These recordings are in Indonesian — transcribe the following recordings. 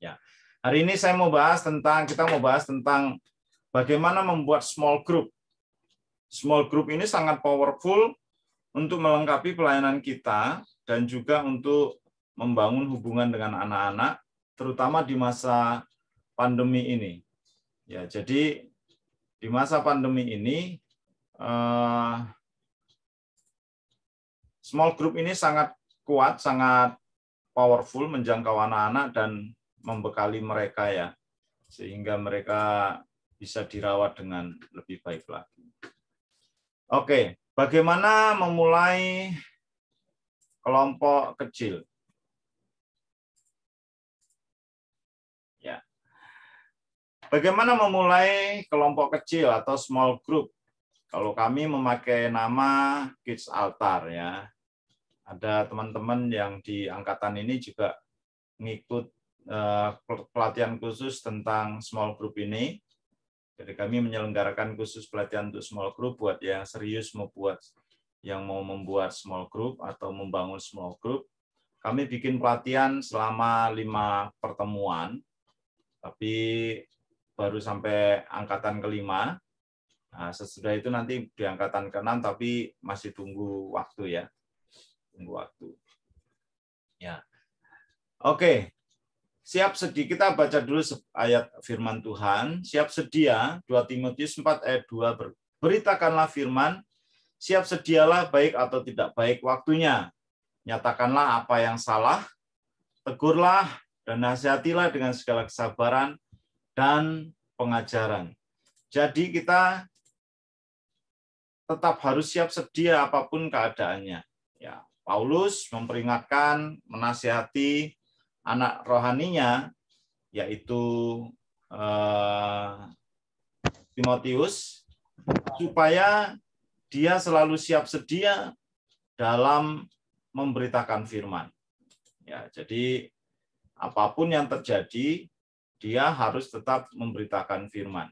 Ya. Hari ini kita mau bahas tentang bagaimana membuat small group. Small group ini sangat powerful untuk melengkapi pelayanan kita dan juga untuk membangun hubungan dengan anak-anak, terutama di masa pandemi ini. Ya, jadi di masa pandemi ini small group ini sangat kuat, sangat powerful menjangkau anak-anak dan membekali mereka ya, sehingga mereka bisa dirawat dengan lebih baik lagi. Oke, bagaimana memulai kelompok kecil? Ya. Bagaimana memulai kelompok kecil atau small group? Kalau kami memakai nama Kids Altar ya. Ada teman-teman yang di angkatan ini juga ngikut pelatihan khusus tentang small group ini. Jadi kami menyelenggarakan khusus pelatihan untuk small group buat yang serius yang mau membuat small group atau membangun small group. Kami bikin pelatihan selama 5 pertemuan, tapi baru sampai angkatan ke-5. Nah, sesudah itu nanti di angkatan ke-6, tapi masih tunggu waktu ya. Tunggu waktu. Ya. Oke. Siap sedia, kita baca dulu ayat firman Tuhan. Siap sedia, 2 Timotius 4 ayat 2, beritakanlah firman, siap sedialah baik atau tidak baik waktunya. Nyatakanlah apa yang salah, tegurlah dan nasihatilah dengan segala kesabaran dan pengajaran. Jadi kita tetap harus siap sedia apapun keadaannya. Ya, Paulus memperingatkan, menasihati anak rohaninya, yaitu Timotius, supaya dia selalu siap sedia dalam memberitakan firman. Ya, jadi apapun yang terjadi, dia harus tetap memberitakan firman.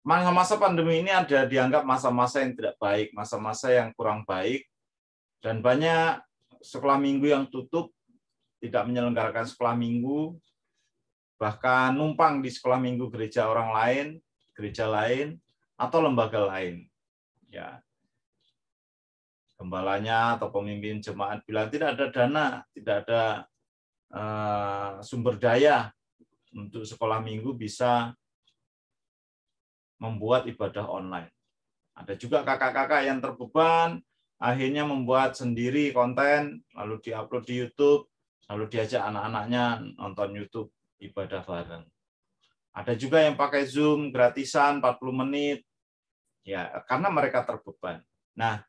Masa-masa pandemi ini ada dianggap masa-masa yang tidak baik, masa-masa yang kurang baik, dan banyak sekolah minggu yang tutup, tidak menyelenggarakan sekolah minggu, bahkan numpang di sekolah minggu gereja orang lain, gereja lain, atau lembaga lain. Ya, gembalanya atau pemimpin jemaat bilang tidak ada dana, tidak ada sumber daya untuk sekolah minggu bisa membuat ibadah online. Ada juga kakak-kakak yang terbeban, akhirnya membuat sendiri konten, lalu diupload di YouTube, lalu diajak anak-anaknya nonton YouTube ibadah bareng. Ada juga yang pakai Zoom gratisan 40 menit, ya karena mereka terbeban. Nah,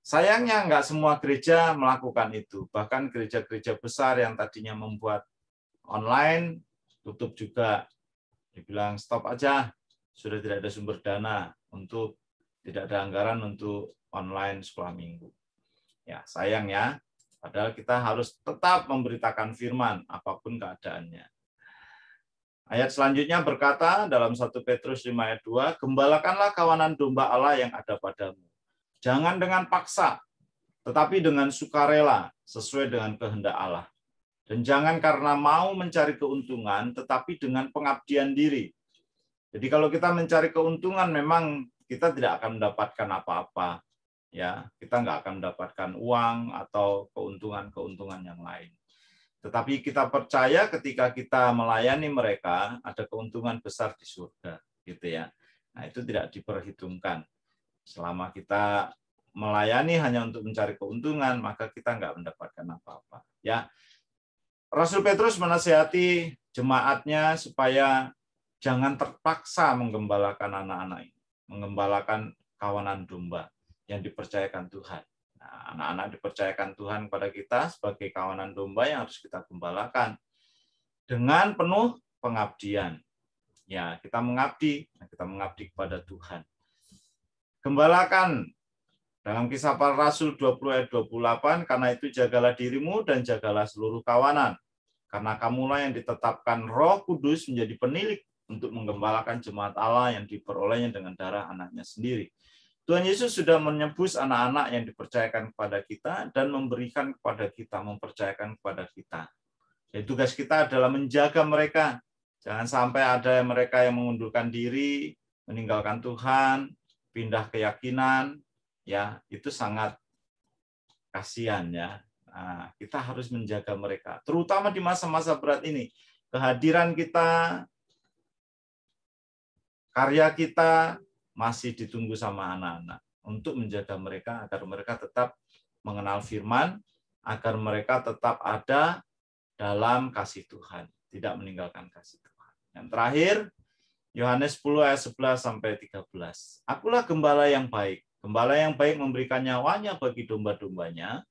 sayangnya nggak semua gereja melakukan itu. Bahkan gereja-gereja besar yang tadinya membuat online, tutup juga. Dibilang stop aja, sudah tidak ada sumber dana untuk, tidak ada anggaran untuk online sekolah minggu. Ya, sayang ya. Padahal kita harus tetap memberitakan firman apapun keadaannya. Ayat selanjutnya berkata dalam 1 Petrus 5 ayat 2, gembalakanlah kawanan domba Allah yang ada padamu. Jangan dengan paksa, tetapi dengan sukarela sesuai dengan kehendak Allah. Dan jangan karena mau mencari keuntungan, tetapi dengan pengabdian diri. Jadi kalau kita mencari keuntungan, memang kita tidak akan mendapatkan apa-apa. Ya, kita nggak akan mendapatkan uang atau keuntungan-keuntungan yang lain. Tetapi kita percaya ketika kita melayani mereka, ada keuntungan besar di surga, gitu ya. Nah, itu tidak diperhitungkan. Selama kita melayani hanya untuk mencari keuntungan, maka kita nggak mendapatkan apa-apa. Ya, Rasul Petrus menasihati jemaatnya supaya jangan terpaksa menggembalakan anak-anak ini, menggembalakan kawanan domba yang dipercayakan Tuhan. Nah, anak-anak dipercayakan Tuhan kepada kita sebagai kawanan domba yang harus kita gembalakan dengan penuh pengabdian. Ya, kita mengabdi kepada Tuhan. Gembalakan dalam Kisah Para Rasul 20 ayat 28, karena itu jagalah dirimu dan jagalah seluruh kawanan. Karena kamulah yang ditetapkan Roh Kudus menjadi penilik untuk menggembalakan jemaat Allah yang diperolehnya dengan darah anaknya sendiri. Tuhan Yesus sudah menebus anak-anak yang dipercayakan kepada kita dan memberikan kepada kita, mempercayakan kepada kita. Jadi tugas kita adalah menjaga mereka. Jangan sampai ada mereka yang mengundurkan diri, meninggalkan Tuhan, pindah keyakinan, ya itu sangat kasihan ya. Nah, kita harus menjaga mereka, terutama di masa-masa berat ini. Kehadiran kita, karya kita masih ditunggu sama anak-anak untuk menjaga mereka agar mereka tetap mengenal firman, agar mereka tetap ada dalam kasih Tuhan, tidak meninggalkan kasih Tuhan. Yang terakhir, Yohanes 10 ayat 11 sampai 13. Akulah gembala yang baik. Gembala yang baik memberikan nyawanya bagi domba-dombanya.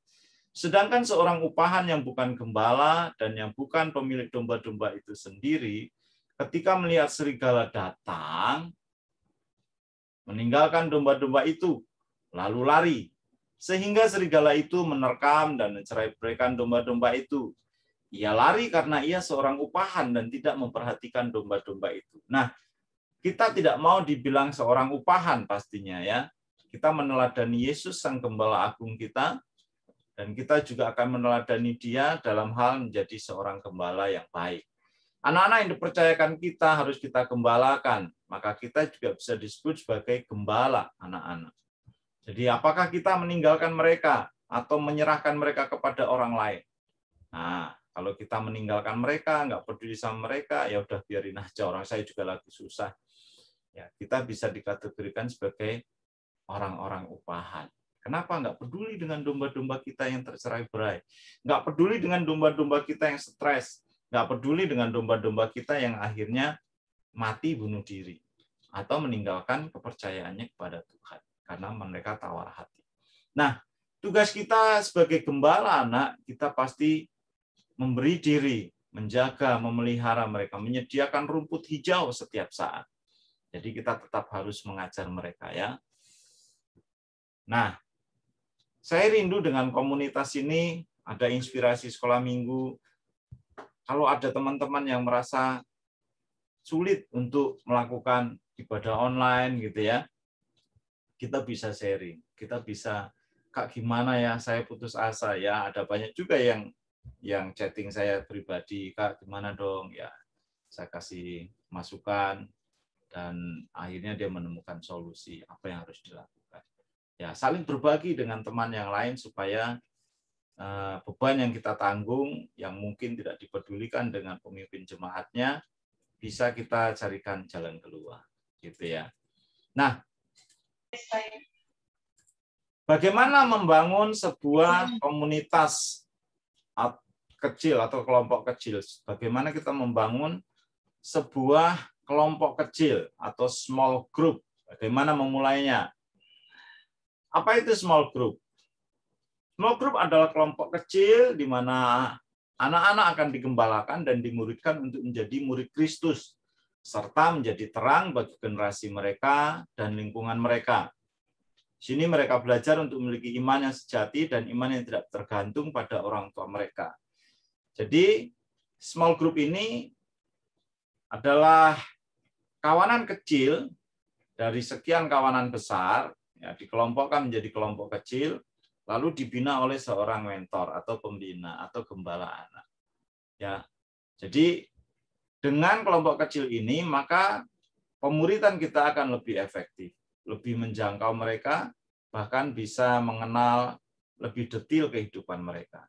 Sedangkan seorang upahan yang bukan gembala dan yang bukan pemilik domba-domba itu sendiri, ketika melihat serigala datang, meninggalkan domba-domba itu, lalu lari. Sehingga serigala itu menerkam dan mencerai-beraikan domba-domba itu. Ia lari karena ia seorang upahan dan tidak memperhatikan domba-domba itu. Nah, kita tidak mau dibilang seorang upahan pastinya ya. Kita meneladani Yesus Sang Gembala Agung kita, dan kita juga akan meneladani Dia dalam hal menjadi seorang gembala yang baik. Anak-anak yang dipercayakan kita harus kita gembalakan, maka kita juga bisa disebut sebagai gembala anak-anak. Jadi apakah kita meninggalkan mereka atau menyerahkan mereka kepada orang lain? Nah, kalau kita meninggalkan mereka, nggak peduli sama mereka, ya udah biarin aja, orang saya juga lagi susah. Ya, kita bisa dikategorikan sebagai orang-orang upahan. Kenapa nggak peduli dengan domba-domba kita yang tercerai-berai? Nggak peduli dengan domba-domba kita yang stres? Nggak peduli dengan domba-domba kita yang akhirnya mati bunuh diri atau meninggalkan kepercayaannya kepada Tuhan karena mereka tawar hati. Nah, tugas kita sebagai gembala anak, kita pasti memberi diri, menjaga, memelihara mereka, menyediakan rumput hijau setiap saat. Jadi kita tetap harus mengajar mereka ya. Nah, saya rindu dengan komunitas ini, ada inspirasi sekolah minggu. Kalau ada teman-teman yang merasa sulit untuk melakukan ibadah online gitu ya, kita bisa sharing, kita bisa, Kak gimana ya, saya putus asa ya, ada banyak juga yang chatting saya pribadi, Kak gimana dong ya, saya kasih masukan dan akhirnya dia menemukan solusi apa yang harus dilakukan. Ya, saling berbagi dengan teman yang lain supaya beban yang kita tanggung yang mungkin tidak dipedulikan dengan pemimpin jemaatnya bisa kita carikan jalan keluar, gitu ya. Nah, bagaimana membangun sebuah komunitas kecil atau kelompok kecil? Bagaimana kita membangun sebuah kelompok kecil atau small group? Bagaimana memulainya? Apa itu small group? Small group adalah kelompok kecil di mana anak-anak akan digembalakan dan dimuridkan untuk menjadi murid Kristus, serta menjadi terang bagi generasi mereka dan lingkungan mereka. Di sini mereka belajar untuk memiliki iman yang sejati dan iman yang tidak tergantung pada orang tua mereka. Jadi, small group ini adalah kawanan kecil dari sekian kawanan besar, ya, dikelompokkan menjadi kelompok kecil, lalu dibina oleh seorang mentor atau pembina atau gembala anak. Ya, jadi dengan kelompok kecil ini maka pemuridan kita akan lebih efektif, lebih menjangkau mereka, bahkan bisa mengenal lebih detail kehidupan mereka.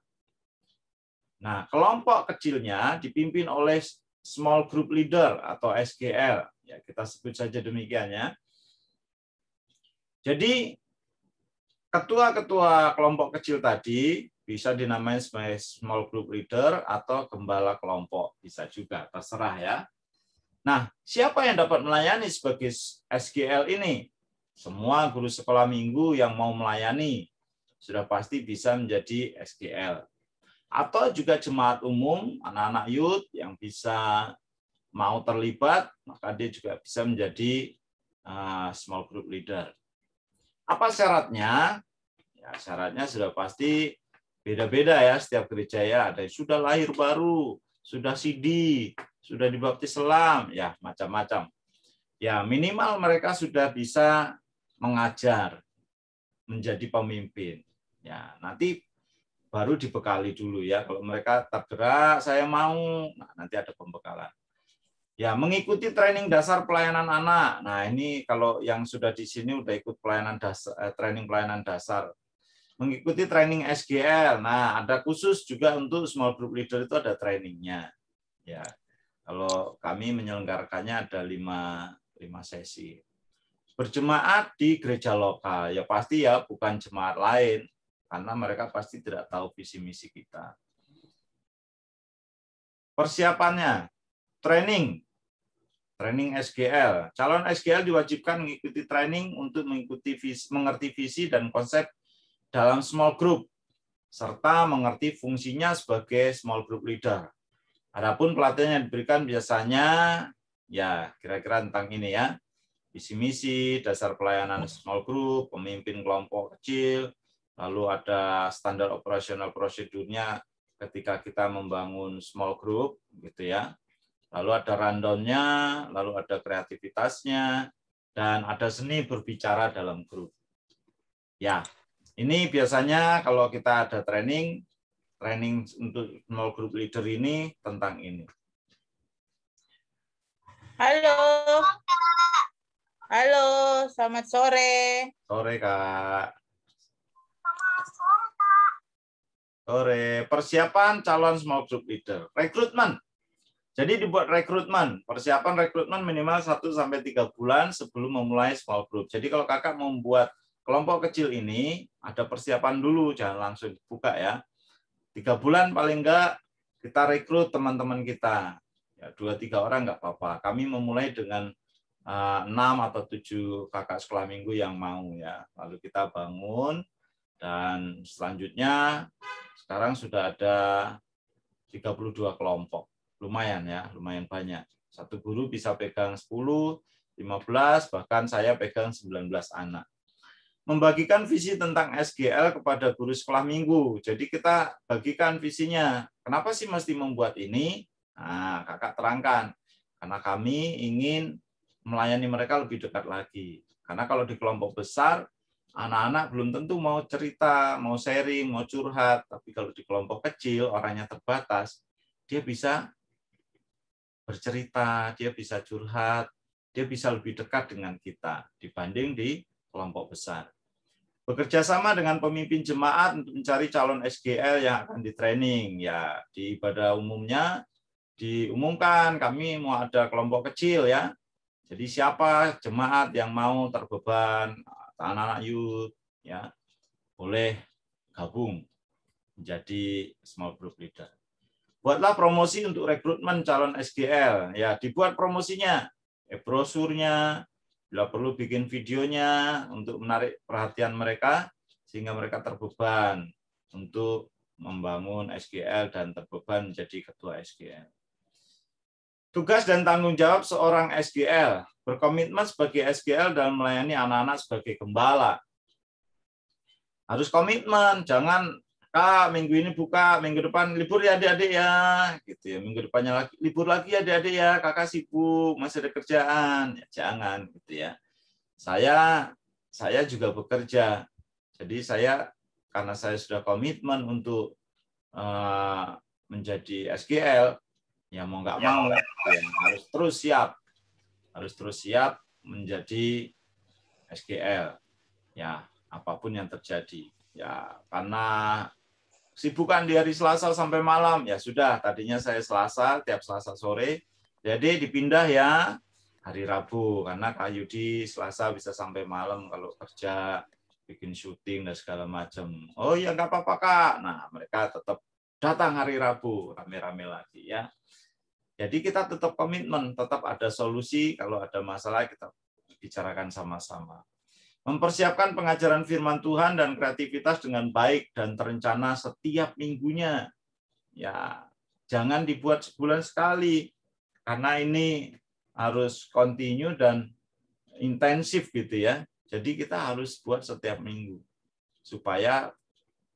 Nah, kelompok kecilnya dipimpin oleh small group leader atau SGL, ya kita sebut saja demikian ya. Jadi ketua-ketua kelompok kecil tadi bisa dinamai sebagai small group leader atau gembala kelompok, bisa juga, terserah ya. Nah, siapa yang dapat melayani sebagai SGL ini? Semua guru sekolah minggu yang mau melayani sudah pasti bisa menjadi SGL. Atau juga jemaat umum, anak-anak youth yang bisa mau terlibat, maka dia juga bisa menjadi small group leader. Apa syaratnya? Ya, syaratnya sudah pasti beda-beda ya, setiap gereja ya, ada yang sudah lahir baru, sudah CD, sudah dibaptis selam, ya macam-macam. Ya, minimal mereka sudah bisa mengajar, menjadi pemimpin. Ya, nanti baru dibekali dulu ya. Kalau mereka tergerak, saya mau, nah, nanti ada pembekalan. Ya, mengikuti training dasar pelayanan anak. Nah, ini kalau yang sudah di sini udah ikut pelayanan dasar, training pelayanan dasar. Mengikuti training SGL. Nah, ada khusus juga untuk small group leader itu ada trainingnya. Ya, kalau kami menyelenggarakannya ada 5 sesi. Berjemaat di gereja lokal. Ya pasti ya, bukan jemaat lain. Karena mereka pasti tidak tahu visi misi kita. Persiapannya, training SGL. Calon SGL diwajibkan mengikuti training untuk mengerti visi dan konsep dalam small group, serta mengerti fungsinya sebagai small group leader. Adapun pelatihan yang diberikan biasanya, ya kira-kira tentang ini ya, visi misi, dasar pelayanan small group, pemimpin kelompok kecil, lalu ada standar operasional prosedurnya ketika kita membangun small group, gitu ya. Lalu ada rundown-nya, lalu ada kreativitasnya, dan ada seni berbicara dalam grup. Ya, ini biasanya kalau kita ada training untuk small group leader ini tentang ini. Halo. Halo, selamat sore. Sore, Kak. Sore. Persiapan calon small group leader. Rekrutmen. Jadi dibuat rekrutmen, persiapan rekrutmen minimal 1-3 bulan sebelum memulai small group. Jadi kalau kakak mau membuat kelompok kecil ini, ada persiapan dulu, jangan langsung dibuka ya. 3 bulan paling enggak kita rekrut teman-teman kita. Ya, 2-3 orang enggak apa-apa. Kami memulai dengan 6 atau 7 kakak sekolah minggu yang mau ya. Lalu kita bangun dan selanjutnya sekarang sudah ada 32 kelompok. Lumayan ya, lumayan banyak. Satu guru bisa pegang 10, 15, bahkan saya pegang 19 anak. Membagikan visi tentang SGL kepada guru sekolah minggu. Jadi kita bagikan visinya. Kenapa sih mesti membuat ini? Nah, kakak terangkan. Karena kami ingin melayani mereka lebih dekat lagi. Karena kalau di kelompok besar, anak-anak belum tentu mau cerita, mau sharing, mau curhat. Tapi kalau di kelompok kecil, orangnya terbatas, dia bisa bercerita, dia bisa curhat, dia bisa lebih dekat dengan kita dibanding di kelompok besar. Bekerja sama dengan pemimpin jemaat untuk mencari calon SGL yang akan di-training. Ya, di ibadah umumnya diumumkan kami mau ada kelompok kecil ya. Jadi siapa jemaat yang mau terbeban, anak-anak youth ya, boleh gabung menjadi small group leader. Buatlah promosi untuk rekrutmen calon SGL. Ya, dibuat promosinya, brosurnya, bila perlu bikin videonya untuk menarik perhatian mereka sehingga mereka terbeban untuk membangun SGL dan terbeban menjadi ketua SGL. Tugas dan tanggung jawab seorang SGL, berkomitmen sebagai SGL dalam melayani anak-anak sebagai gembala. Harus komitmen, jangan Kak, minggu ini buka, minggu depan libur ya adik-adik ya, gitu ya. Minggu depannya lagi libur lagi ya adik-adik ya, kakak sibuk, masih ada kerjaan, ya, jangan gitu ya. Saya juga bekerja, jadi karena saya sudah komitmen untuk menjadi SGL, ya mau nggak mau, ya, harus terus siap menjadi SGL, ya apapun yang terjadi, ya karena sibukan di hari Selasa sampai malam, ya sudah, tadinya saya Selasa, tiap Selasa sore, jadi dipindah ya hari Rabu, karena Kak Yudi Selasa bisa sampai malam kalau kerja, bikin syuting, dan segala macam. Oh ya, nggak apa-apa Kak. Nah, mereka tetap datang hari Rabu, rame-rame lagi ya. Jadi kita tetap komitmen, tetap ada solusi, kalau ada masalah kita bicarakan sama-sama. Mempersiapkan pengajaran firman Tuhan dan kreativitas dengan baik dan terencana setiap minggunya. Ya, jangan dibuat sebulan sekali, karena ini harus continue dan intensif gitu ya. Jadi kita harus buat setiap minggu supaya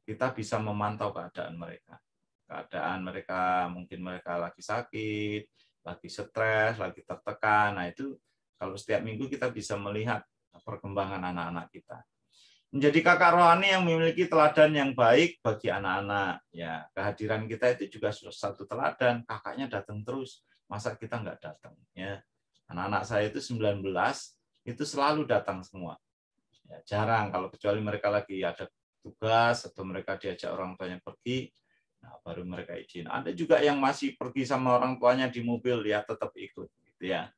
kita bisa memantau keadaan mereka. Keadaan mereka, mungkin mereka lagi sakit, lagi stres, lagi tertekan. Nah, itu kalau setiap minggu kita bisa melihat perkembangan anak-anak kita. Menjadi kakak rohani yang memiliki teladan yang baik bagi anak-anak. Ya, kehadiran kita itu juga satu teladan. Kakaknya datang terus, masa kita nggak datang? Ya, anak-anak saya itu 19 itu selalu datang semua. Ya, jarang kalau kecuali mereka lagi ada tugas atau mereka diajak orang tuanya pergi, nah, baru mereka izin. Ada juga yang masih pergi sama orang tuanya di mobil, ya tetap ikut, gitu ya.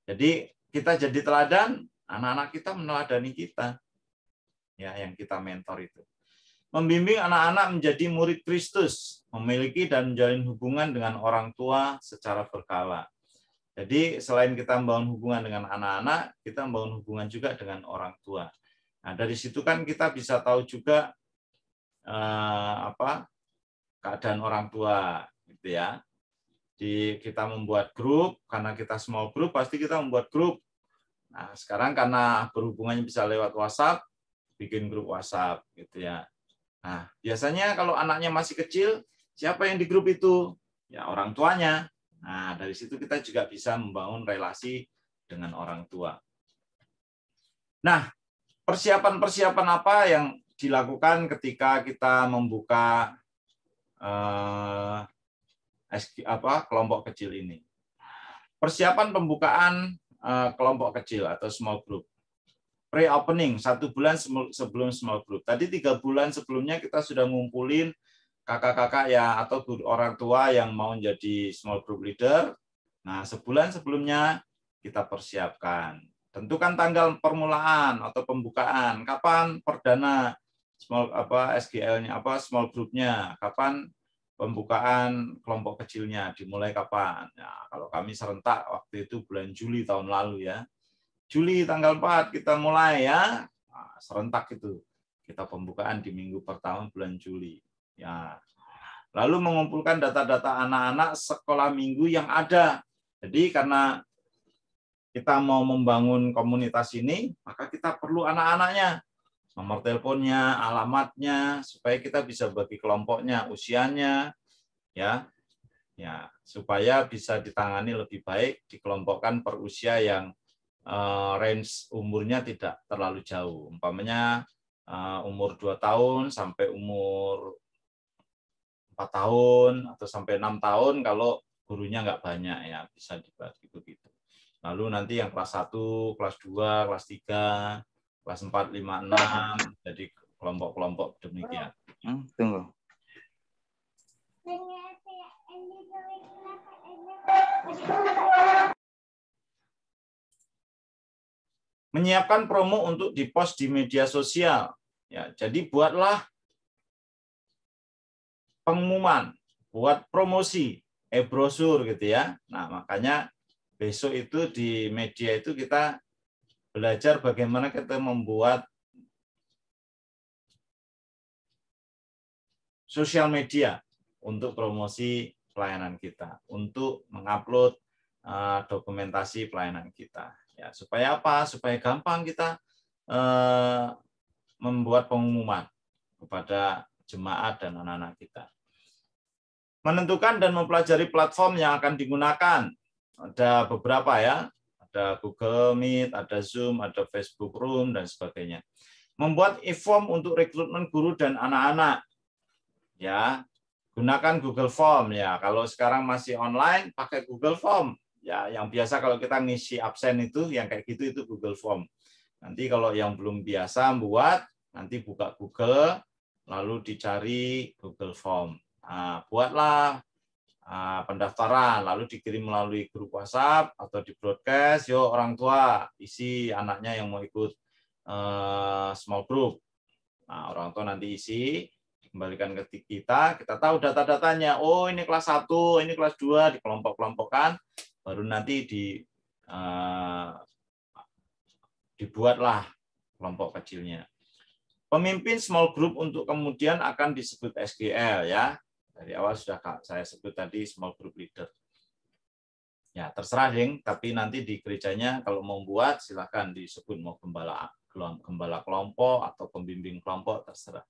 Jadi kita jadi teladan, anak-anak kita meneladani kita. Ya, yang kita mentor itu. Membimbing anak-anak menjadi murid Kristus, memiliki dan menjalin hubungan dengan orang tua secara berkala. Jadi selain kita membangun hubungan dengan anak-anak, kita membangun hubungan juga dengan orang tua. Nah, dari situ kan kita bisa tahu juga keadaan orang tua, gitu ya. Di kita membuat grup, karena kita small group, pasti kita membuat grup. Nah, sekarang karena berhubungannya bisa lewat WhatsApp, bikin grup WhatsApp gitu ya. Nah, biasanya kalau anaknya masih kecil, siapa yang di grup itu? Ya orang tuanya. Nah, dari situ kita juga bisa membangun relasi dengan orang tua. Nah, persiapan-persiapan apa yang dilakukan ketika kita membuka kelompok kecil ini? Persiapan pembukaan kelompok kecil atau small group. Pre-opening 1 bulan sebelum small group. Tadi 3 bulan sebelumnya kita sudah ngumpulin kakak-kakak ya atau orang tua yang mau jadi small group leader. Nah, sebulan sebelumnya kita persiapkan. Tentukan tanggal permulaan atau pembukaan. Kapan perdana SGL-nya small group-nya. Kapan pembukaan kelompok kecilnya, dimulai kapan? Nah, kalau kami serentak waktu itu bulan Juli tahun lalu ya. Juli tanggal 4 kita mulai ya, nah, serentak itu kita pembukaan di minggu pertama bulan Juli. Ya, lalu mengumpulkan data-data anak-anak sekolah minggu yang ada. Jadi karena kita mau membangun komunitas ini, maka kita perlu anak-anaknya, nomor teleponnya, alamatnya, supaya kita bisa bagi kelompoknya, usianya, ya, supaya bisa ditangani lebih baik, dikelompokkan per usia yang range umurnya tidak terlalu jauh. Umpamanya umur 2 tahun sampai umur 4 tahun atau sampai 6 tahun kalau gurunya nggak banyak ya, bisa dibagi begitu. Lalu nanti yang kelas 1, kelas 2, kelas 3, kelas 4, 5, 6 jadi kelompok-kelompok demikian. Tunggu. Menyiapkan promo untuk dipost di media sosial. Ya, jadi buatlah pengumuman, buat promosi, brosur gitu ya. Nah, makanya besok itu di media itu kita belajar bagaimana kita membuat sosial media untuk promosi pelayanan kita, untuk mengupload dokumentasi pelayanan kita. Ya, supaya apa? Supaya gampang kita membuat pengumuman kepada jemaat dan anak-anak kita. Menentukan dan mempelajari platform yang akan digunakan. Ada beberapa ya, ada Google Meet, ada Zoom, ada Facebook Room, dan sebagainya. Membuat e-form untuk rekrutmen guru dan anak-anak. Ya, gunakan Google Form ya. Kalau sekarang masih online, pakai Google Form. Ya, yang biasa kalau kita ngisi absen itu, yang kayak gitu itu Google Form. Nanti kalau yang belum biasa buat, nanti buka Google, lalu dicari Google Form. Nah, buatlah pendaftaran, lalu dikirim melalui grup WhatsApp atau di broadcast, yuk orang tua isi anaknya yang mau ikut small group. Nah, orang tua nanti isi, dikembalikan ke kita tahu data-datanya. Oh, ini kelas 1, ini kelas 2, dikelompok-kelompokkan, baru nanti dibuatlah kelompok kecilnya. Pemimpin small group untuk kemudian akan disebut SGL ya. Dari awal sudah saya sebut tadi small group leader. Ya, terserah ding, tapi nanti di gerejanya kalau mau buat silakan disebut mau gembala kelompok atau pembimbing kelompok, terserah.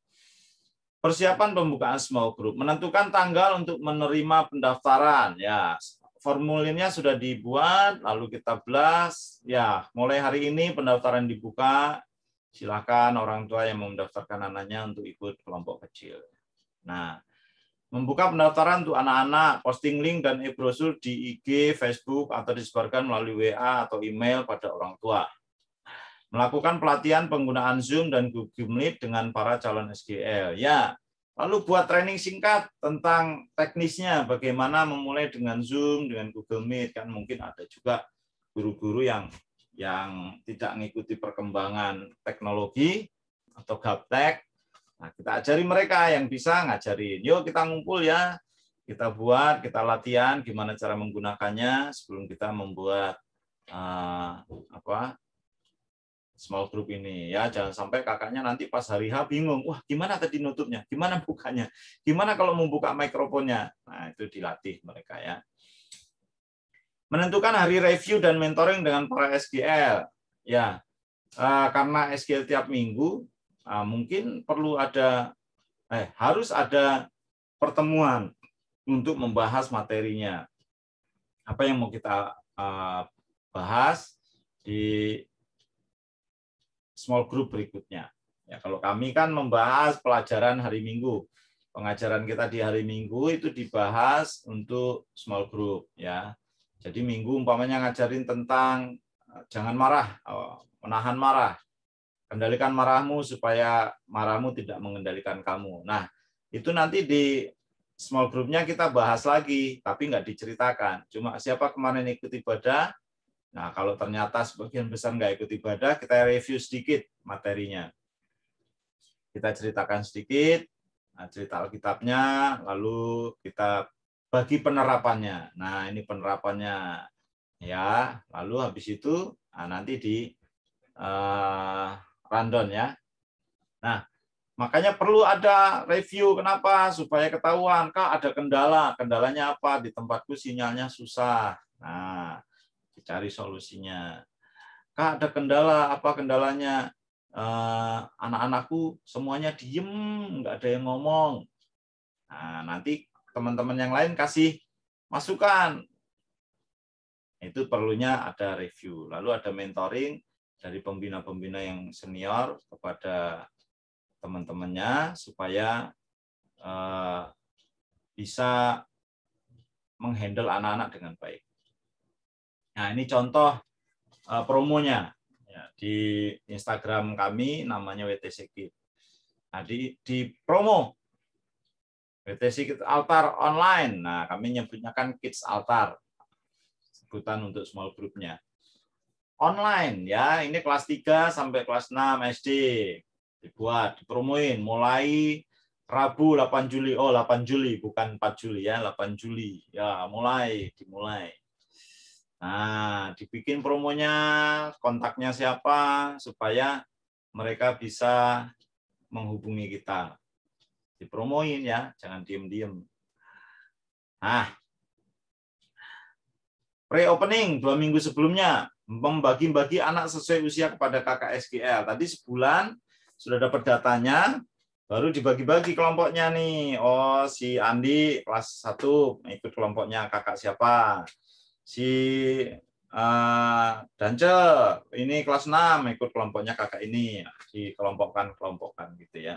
Persiapan pembukaan small group, menentukan tanggal untuk menerima pendaftaran. Ya, formulirnya sudah dibuat, lalu kita blast. Ya, mulai hari ini pendaftaran dibuka. Silakan orang tua yang mau mendaftarkan anaknya untuk ikut kelompok kecil. Nah, membuka pendaftaran untuk anak-anak, posting link dan e-brosur di IG, Facebook, atau disebarkan melalui WA atau email pada orang tua. Melakukan pelatihan penggunaan Zoom dan Google Meet dengan para calon SGL. Ya, lalu buat training singkat tentang teknisnya, bagaimana memulai dengan Zoom, dengan Google Meet. Kan mungkin ada juga guru-guru yang tidak mengikuti perkembangan teknologi atau gaptek. Nah, kita ajari mereka yang bisa ngajarin. Yuk kita ngumpul ya, kita buat, kita latihan gimana cara menggunakannya sebelum kita membuat small group ini ya. Jangan sampai kakaknya nanti pas hari H bingung, wah gimana tadi nutupnya, gimana bukanya, gimana kalau membuka mikrofonnya. Nah, itu dilatih mereka ya. Menentukan hari review dan mentoring dengan para SGL ya. Karena SGL tiap minggu mungkin perlu ada harus ada pertemuan untuk membahas materinya. Apa yang mau kita bahas di small group berikutnya. Ya, kalau kami kan membahas pelajaran hari Minggu. Pengajaran kita di hari Minggu itu dibahas untuk small group ya. Jadi Minggu umpamanya ngajarin tentang jangan marah, menahan marah. Kendalikan marahmu supaya marahmu tidak mengendalikan kamu. Nah, itu nanti di small group-nya kita bahas lagi, tapi nggak diceritakan. Cuma siapa kemarin ikut ibadah. Nah, kalau ternyata sebagian besar nggak ikut ibadah, kita review sedikit materinya. Kita ceritakan sedikit, cerita Alkitabnya, lalu kita bagi penerapannya. Nah, ini penerapannya. Ya, lalu habis itu nanti di rundown ya. Nah, makanya perlu ada review. Kenapa? Supaya ketahuan, Kak, ada kendala. Kendalanya apa? Di tempatku sinyalnya susah. Nah, dicari solusinya. Kak, ada kendala. Apa kendalanya? Anak-anakku semuanya diem, nggak ada yang ngomong. Nah, nanti teman-teman yang lain kasih masukan. Itu perlunya ada review. Lalu ada mentoring dari pembina-pembina yang senior kepada teman-temannya supaya bisa menghandle anak-anak dengan baik. Nah, ini contoh promonya ya, di Instagram kami namanya WTC Kids. Nah, di promo WTC Kids Altar online. Nah, kami nyebutnya kan Kids Altar. Sebutan untuk small group-nya. Online ya, ini kelas 3 sampai kelas 6 SD. Dibuat, dipromoin mulai Rabu 8 Juli. Oh, 8 Juli bukan 4 Juli ya, 8 Juli. Ya, dimulai. Nah, dibikin promonya, kontaknya siapa supaya mereka bisa menghubungi kita. Dipromoin ya, jangan diem-diem. Nah, pre-opening 2 minggu sebelumnya, membagi-bagi anak sesuai usia kepada kakak SGL. Tadi sebulan sudah dapat datanya, baru dibagi-bagi kelompoknya nih. Oh, si Andi kelas 1 ikut kelompoknya kakak siapa. Si Dance ini kelas 6 ikut kelompoknya kakak ini. Dikelompokkan gitu ya.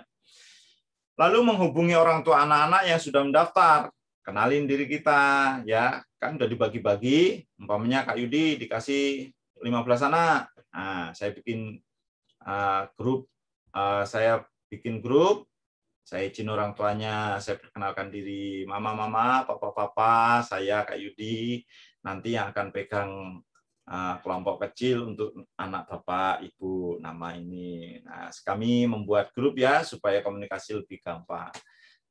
Lalu menghubungi orang tua anak-anak yang sudah mendaftar. Kenalin diri kita ya, kan udah dibagi-bagi. Umpamanya Kak Yudi dikasih 15 anak. Nah, saya bikin grup, saya izin orang tuanya, saya perkenalkan diri, mama, papa, saya Kak Yudi, nanti yang akan pegang kelompok kecil untuk anak bapak, ibu, nama ini. Nah, kami membuat grup ya supaya komunikasi lebih gampang.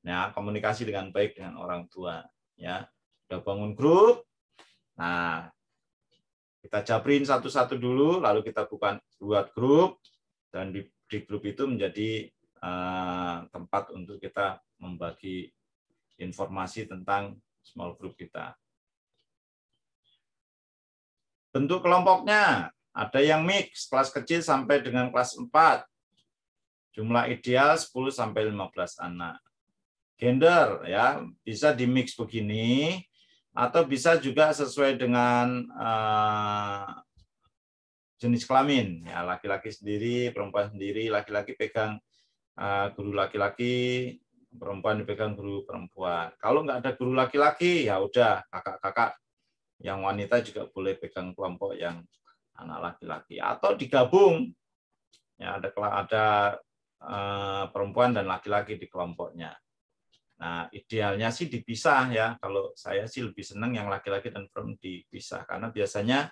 Ya, komunikasi dengan baik dengan orang tua. Ya, udah bangun grup. Nah, kita jabrin satu-satu dulu, lalu kita buat grup, dan di grup itu menjadi tempat untuk kita membagi informasi tentang small group kita. Bentuk kelompoknya, ada yang mix, kelas kecil sampai dengan kelas 4. Jumlah ideal 10-15 anak. Gender ya bisa di mix begini, atau bisa juga sesuai dengan jenis kelamin. Ya, laki-laki sendiri, perempuan sendiri, laki-laki pegang guru laki-laki, perempuan dipegang guru perempuan. Kalau nggak ada guru laki-laki, ya udah kakak-kakak yang wanita juga boleh pegang kelompok yang anak laki-laki atau digabung. Ya, ada perempuan dan laki-laki di kelompoknya. Nah, idealnya sih dipisah ya. Kalau saya sih lebih senang yang laki-laki dan perempuan dipisah karena biasanya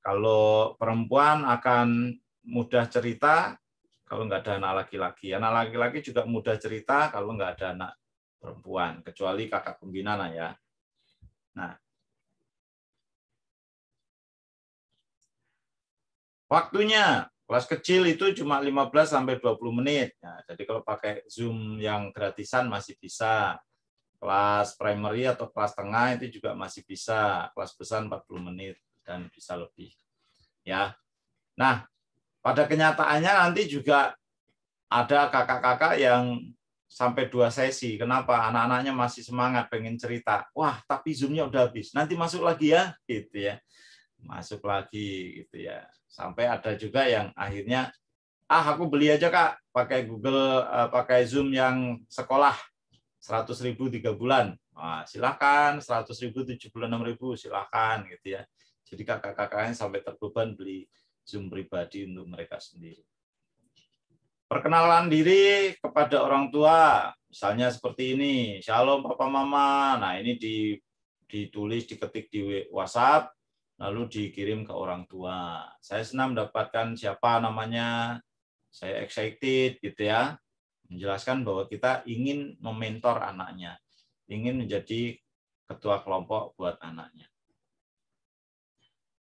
kalau perempuan akan mudah cerita kalau nggak ada anak laki-laki. Anak laki-laki juga mudah cerita kalau nggak ada anak perempuan, kecuali kakak pembina ya. Nah, waktunya kelas kecil itu cuma 15-20 menit. Nah, jadi kalau pakai Zoom yang gratisan masih bisa. Kelas primary atau kelas tengah itu juga masih bisa. Kelas besar 40 menit dan bisa lebih. Ya. Nah, pada kenyataannya nanti juga ada kakak-kakak yang sampai 2 sesi. Kenapa? Anak-anaknya masih semangat pengen cerita. Wah, tapi Zoom-nya udah habis. Nanti masuk lagi ya, gitu ya. Masuk lagi gitu ya. Sampai ada juga yang akhirnya aku beli aja Kak, pakai Google, pakai Zoom yang sekolah 100.000 3 bulan. Nah, silakan 100.000 76.000 silakan gitu ya. Jadi kakak-kakaknya sampai terbeban beli Zoom pribadi untuk mereka sendiri. Perkenalan diri kepada orang tua, misalnya seperti ini, Shalom Papa Mama. Nah, ini ditulis, diketik di WhatsApp, lalu dikirim ke orang tua. Saya senang mendapatkan siapa namanya, saya excited gitu ya. Menjelaskan bahwa kita ingin mementor anaknya, ingin menjadi ketua kelompok buat anaknya.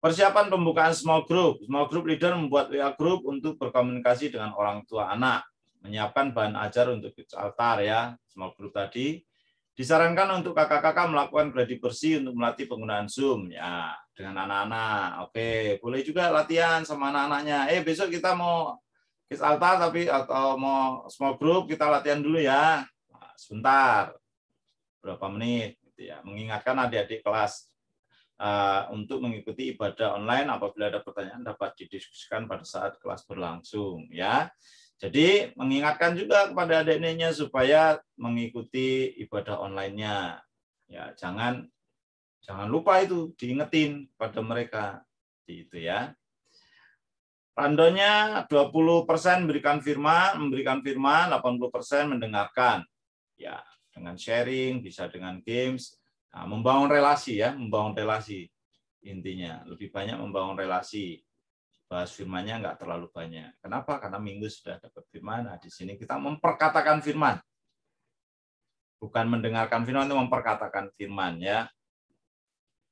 Persiapan pembukaan small group. Small group leader membuat WA group untuk berkomunikasi dengan orang tua anak. Menyiapkan bahan ajar untuk kids altar ya, small group tadi. Disarankan untuk kakak-kakak melakukan gladi bersih untuk melatih penggunaan Zoom ya dengan anak-anak. Oke, boleh juga latihan sama anak-anaknya. Besok kita mau kids altar tapi atau mau small group kita latihan dulu ya. Nah, sebentar. Berapa menit gitu ya. Mengingatkan adik-adik kelas untuk mengikuti ibadah online apabila ada pertanyaan dapat didiskusikan pada saat kelas berlangsung ya. Jadi mengingatkan juga kepada adik-adiknya supaya mengikuti ibadah online-nya. Ya, jangan lupa itu diingetin pada mereka gitu ya. Randonya 20% memberikan firman, 80% mendengarkan. Ya, dengan sharing, bisa dengan games. Nah, membangun relasi ya, membangun relasi intinya. Lebih banyak membangun relasi. Bahas firmannya nggak terlalu banyak. Kenapa? Karena minggu sudah dapat firman. Nah, di sini kita memperkatakan firman. Bukan mendengarkan firman, itu memperkatakan firman ya.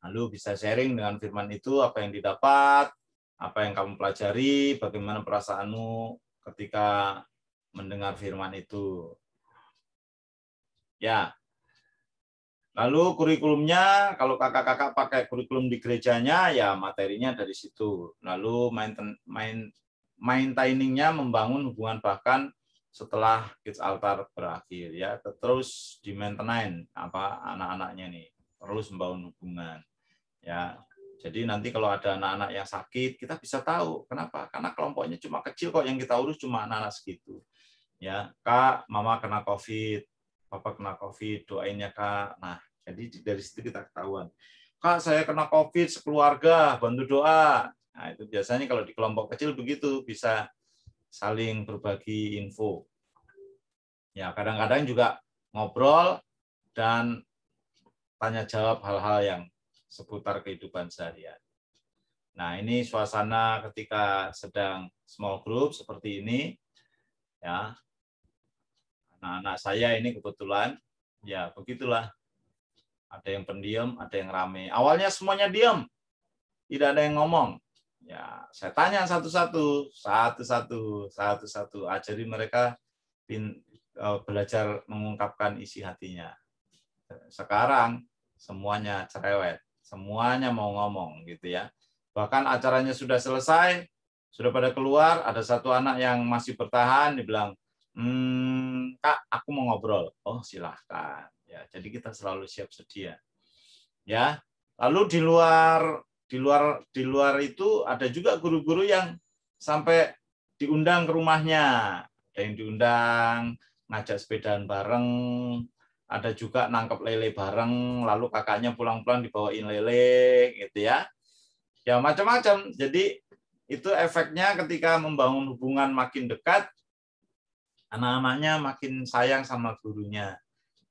Lalu bisa sharing dengan firman itu, apa yang didapat, apa yang kamu pelajari, bagaimana perasaanmu ketika mendengar firman itu. Ya, lalu kurikulumnya, kalau kakak-kakak pakai kurikulum di gerejanya, ya materinya dari situ. Lalu maintaining-nya membangun hubungan bahkan setelah kids altar berakhir ya, terus di maintain apa anak-anaknya nih, terus membangun hubungan ya. Jadi nanti kalau ada anak-anak yang sakit, kita bisa tahu kenapa? Karena kelompoknya cuma kecil kok, yang kita urus cuma anak-anak segitu. Ya, Kak, Mama kena COVID. Papa kena COVID, doain ya Kak. Nah, jadi dari situ kita ketahuan. Kak, saya kena COVID sekeluarga, bantu doa. Nah, itu biasanya kalau di kelompok kecil begitu, bisa saling berbagi info. Ya, kadang-kadang juga ngobrol dan tanya jawab hal-hal yang seputar kehidupan seharian. Nah, ini suasana ketika sedang small group seperti ini. Ya, anak-anak saya ini kebetulan, ya begitulah. Ada yang pendiam, ada yang rame. Awalnya semuanya diam, tidak ada yang ngomong. Ya, saya tanya satu-satu, ajari mereka belajar mengungkapkan isi hatinya. Sekarang semuanya cerewet, semuanya mau ngomong gitu ya. Bahkan acaranya sudah selesai, sudah pada keluar, ada satu anak yang masih bertahan, dibilang, Kak, aku mau ngobrol. Oh, silahkan. Ya, jadi kita selalu siap sedia. Ya. Lalu di luar itu ada juga guru-guru yang sampai diundang ke rumahnya. Ada yang diundang ngajak sepedaan bareng, ada juga nangkep lele bareng, lalu kakaknya pulang-pulang dibawain lele gitu ya. Ya macam-macam. Jadi itu efeknya ketika membangun hubungan makin dekat, anak-anaknya makin sayang sama gurunya.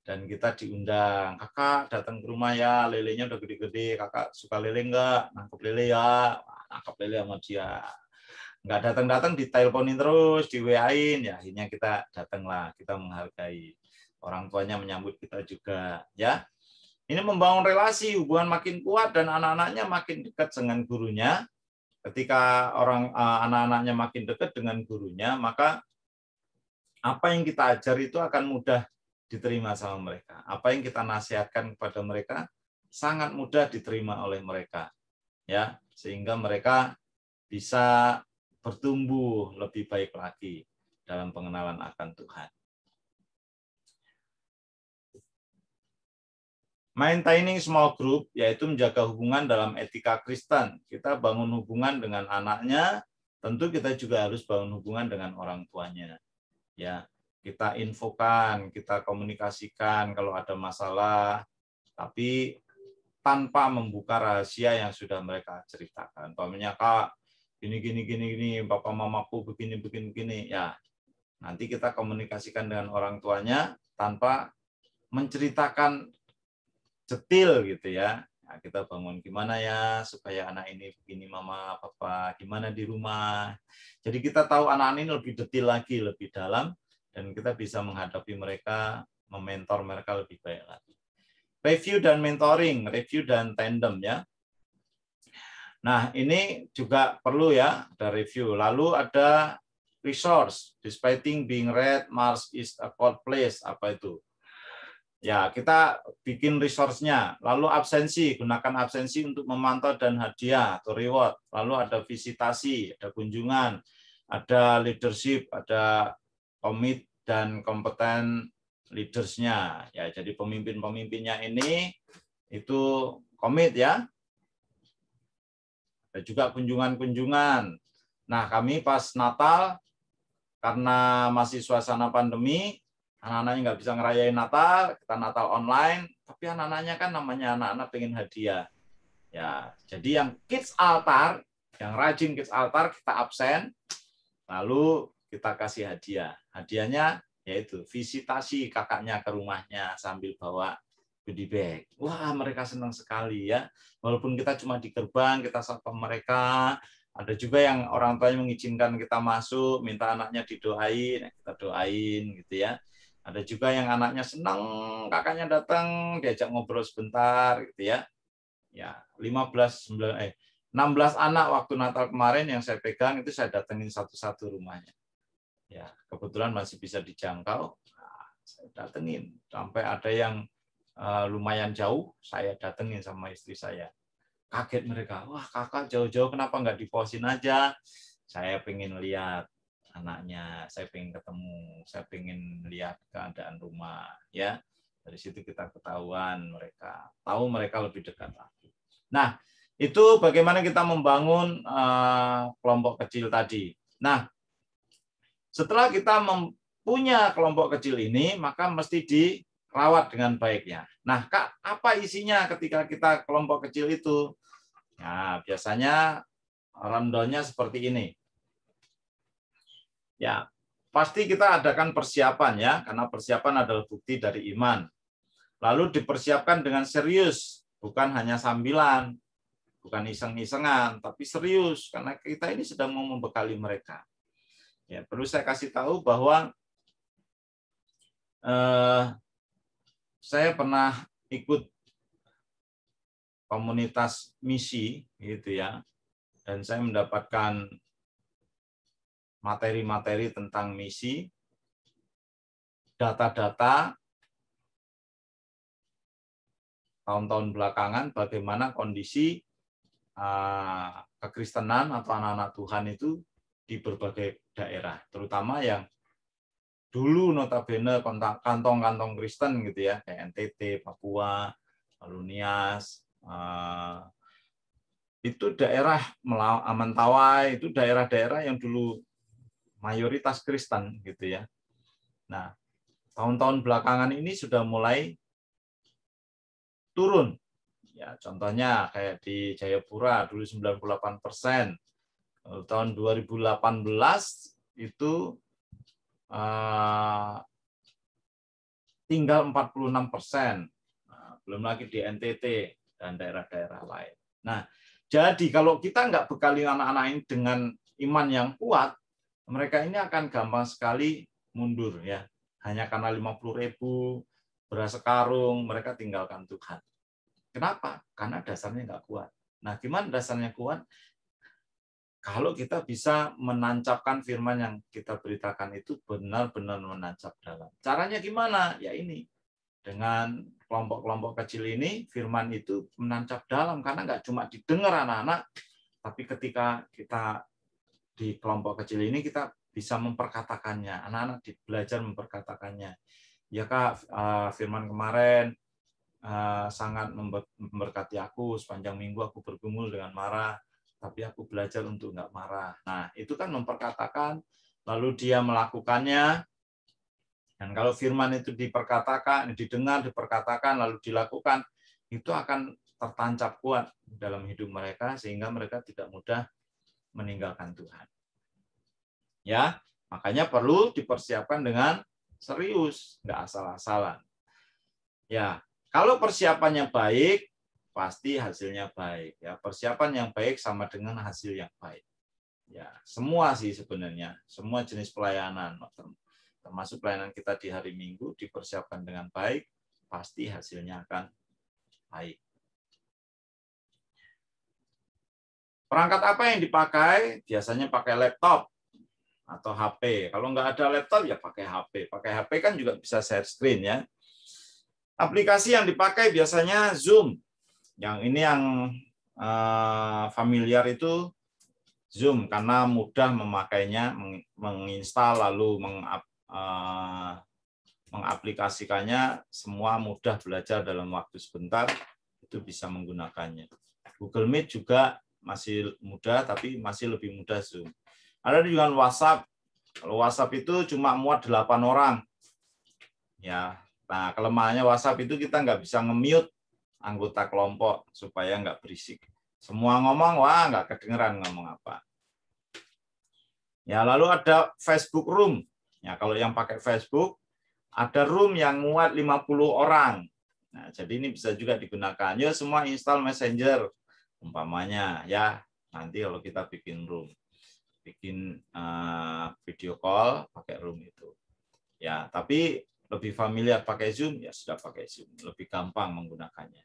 Dan kita diundang, kakak datang ke rumah ya, lelenya udah gede-gede, kakak suka lele enggak? Nangkep lele ya, nangkep lele sama dia. Enggak datang-datang diteleponin terus, di WA-in, ya akhirnya kita datanglah, kita menghargai. Orang tuanya menyambut kita juga, ya. Ini membangun relasi, hubungan makin kuat dan anak-anaknya makin dekat dengan gurunya. Ketika anak-anaknya makin dekat dengan gurunya, maka apa yang kita ajar itu akan mudah diterima sama mereka. Apa yang kita nasihatkan kepada mereka sangat mudah diterima oleh mereka. Ya, sehingga mereka bisa bertumbuh lebih baik lagi dalam pengenalan akan Tuhan. Maintaining small group yaitu menjaga hubungan dalam etika Kristen. Kita bangun hubungan dengan anaknya, tentu kita juga harus bangun hubungan dengan orang tuanya. Ya, kita infokan, kita komunikasikan kalau ada masalah, tapi tanpa membuka rahasia yang sudah mereka ceritakan. Umpamanya, Kak, gini, papa mamaku begini. Ya, nanti kita komunikasikan dengan orang tuanya tanpa menceritakan detil gitu ya. Nah, kita bangun gimana ya supaya anak ini begini mama, papa, gimana di rumah. Jadi kita tahu anak ini lebih detil lagi, lebih dalam, dan kita bisa menghadapi mereka, mementor mereka lebih baik lagi. Review dan mentoring, review dan tandem ya. Nah, ini juga perlu ya, ada review. Lalu ada resource, despite being read, Mars is a cold place, apa itu? Ya, kita bikin resource-nya. Lalu absensi, gunakan absensi untuk memantau dan hadiah atau reward. Lalu ada visitasi, ada kunjungan, ada leadership, ada komit dan kompeten leaders-nya. Ya, jadi pemimpin-pemimpinnya ini itu komit ya. Ada juga kunjungan-kunjungan. Nah, kami pas Natal, karena masih suasana pandemi, anak-anaknya nggak bisa ngerayain Natal, kita Natal online, tapi anak-anaknya kan namanya anak-anak pengen hadiah. Ya, jadi yang kids altar, yang rajin kids altar kita absen, lalu kita kasih hadiah. Hadiahnya yaitu visitasi kakaknya ke rumahnya sambil bawa goodie bag. Wah, mereka senang sekali ya. Walaupun kita cuma di gerbang, kita sapa mereka. Ada juga yang orang tuanya mengizinkan kita masuk, minta anaknya didoain, kita doain gitu ya. Ada juga yang anaknya senang kakaknya datang, diajak ngobrol sebentar gitu ya. Ya, 16 anak waktu Natal kemarin yang saya pegang itu saya datengin satu-satu rumahnya. Ya, kebetulan masih bisa dijangkau. Nah, saya datengin sampai ada yang lumayan jauh, saya datengin sama istri saya. Kaget mereka, wah kakak jauh-jauh kenapa nggak diposin aja? Saya pengen lihat anaknya, saya pengen ketemu, saya pengen lihat keadaan rumah, ya. Dari situ kita ketahuan mereka, tahu mereka lebih dekat lagi. Nah, itu bagaimana kita membangun kelompok kecil tadi. Nah, setelah kita mempunyai kelompok kecil ini, maka mesti dirawat dengan baiknya. Nah, Kak, apa isinya ketika kita kelompok kecil itu? Nah, biasanya rundown-nya seperti ini. Ya, pasti kita adakan persiapan ya, karena persiapan adalah bukti dari iman. Lalu dipersiapkan dengan serius, bukan hanya sambilan, bukan iseng-isengan, tapi serius, karena kita ini sedang mau membekali mereka. Ya, perlu saya kasih tahu bahwa saya pernah ikut komunitas misi gitu ya, dan saya mendapatkan materi-materi tentang misi, data-data tahun-tahun belakangan bagaimana kondisi kekristenan atau anak-anak Tuhan itu di berbagai daerah, terutama yang dulu notabene kantong-kantong Kristen gitu ya, kayak NTT, Papua, lalu Nias, Itu daerah Mentawai, itu daerah-daerah yang dulu mayoritas Kristen gitu ya. Nah, tahun-tahun belakangan ini sudah mulai turun. Ya, contohnya kayak di Jayapura dulu 98%. Tahun 2018 itu tinggal 46%. Nah, belum lagi di NTT dan daerah-daerah lain. Nah, jadi kalau kita nggak bekali anak-anak ini dengan iman yang kuat, mereka ini akan gampang sekali mundur ya. Hanya karena 50.000 beras sekarung, mereka tinggalkan Tuhan. Kenapa? Karena dasarnya nggak kuat. Nah, gimana dasarnya kuat? Kalau kita bisa menancapkan firman yang kita beritakan itu benar-benar menancap dalam. Caranya gimana? Ya ini. Dengan kelompok-kelompok kecil ini, firman itu menancap dalam. Karena nggak cuma didengar anak-anak, tapi ketika kita di kelompok kecil ini, kita bisa memperkatakannya. Anak-anak belajar memperkatakannya. Ya Kak, firman kemarin sangat memberkati aku. Sepanjang minggu aku bergumul dengan marah, tapi aku belajar untuk nggak marah. Nah, itu kan memperkatakan, lalu dia melakukannya. Dan kalau firman itu diperkatakan, didengar, diperkatakan, lalu dilakukan, itu akan tertancap kuat dalam hidup mereka, sehingga mereka tidak mudah meninggalkan Tuhan. Ya, makanya perlu dipersiapkan dengan serius, nggak asal-asalan. Ya, kalau persiapannya baik, pasti hasilnya baik. Ya, persiapan yang baik sama dengan hasil yang baik. Ya, semua sih sebenarnya, semua jenis pelayanan, termasuk pelayanan kita di hari Minggu, dipersiapkan dengan baik, pasti hasilnya akan baik. Perangkat apa yang dipakai? Biasanya pakai laptop atau HP. Kalau nggak ada laptop, ya pakai HP. Pakai HP kan juga bisa share screen ya. Aplikasi yang dipakai biasanya Zoom. Yang ini yang familiar itu Zoom, karena mudah memakainya, menginstal lalu mengaplikasikannya, semua mudah, belajar dalam waktu sebentar, itu bisa menggunakannya. Google Meet juga masih mudah, tapi masih lebih mudah Zoom. Ada juga WhatsApp. Kalau WhatsApp itu cuma muat 8 orang. Ya, nah kelemahannya WhatsApp itu kita nggak bisa nge-mute anggota kelompok supaya nggak berisik. Semua ngomong, wah nggak kedengeran ngomong apa. Ya, lalu ada Facebook Room. Ya, kalau yang pakai Facebook, ada room yang muat 50 orang. Nah, jadi ini bisa juga digunakan. Ya, semua install Messenger umpamanya ya. Nanti kalau kita bikin room, bikin video call pakai room itu. Ya, tapi lebih familiar pakai Zoom, ya sudah pakai Zoom. Lebih gampang menggunakannya.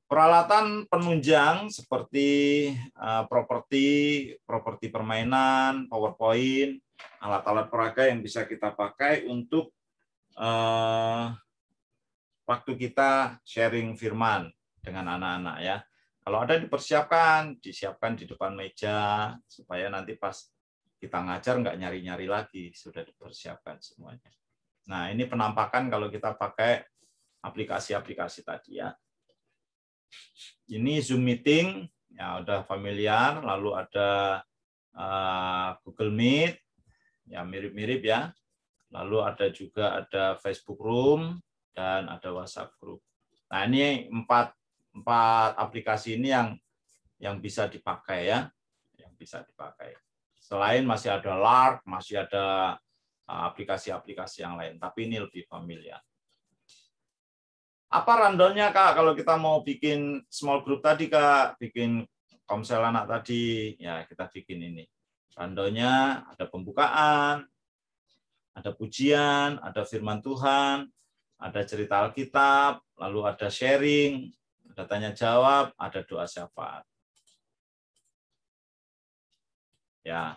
Peralatan penunjang seperti properti permainan, PowerPoint, alat-alat peraga yang bisa kita pakai untuk waktu kita sharing firman dengan anak-anak ya. Kalau ada dipersiapkan, disiapkan di depan meja supaya nanti pas kita ngajar nggak nyari-nyari lagi, sudah dipersiapkan semuanya. Nah, ini penampakan kalau kita pakai aplikasi-aplikasi tadi ya. Ini Zoom Meeting, ya udah familiar, lalu ada Google Meet, ya mirip-mirip ya. Lalu ada juga ada Facebook Room dan ada WhatsApp Group. Nah, ini empat aplikasi ini yang bisa dipakai ya, yang bisa dipakai. Selain masih ada Lark, masih ada aplikasi-aplikasi yang lain, tapi ini lebih familiar. Apa rundown-nya Kak kalau kita mau bikin small group tadi Kak, bikin komsel anak tadi, ya kita bikin ini. Rundown-nya ada pembukaan, ada pujian, ada firman Tuhan, ada cerita Alkitab, lalu ada sharing, ada tanya jawab, ada doa syafaat. Ya.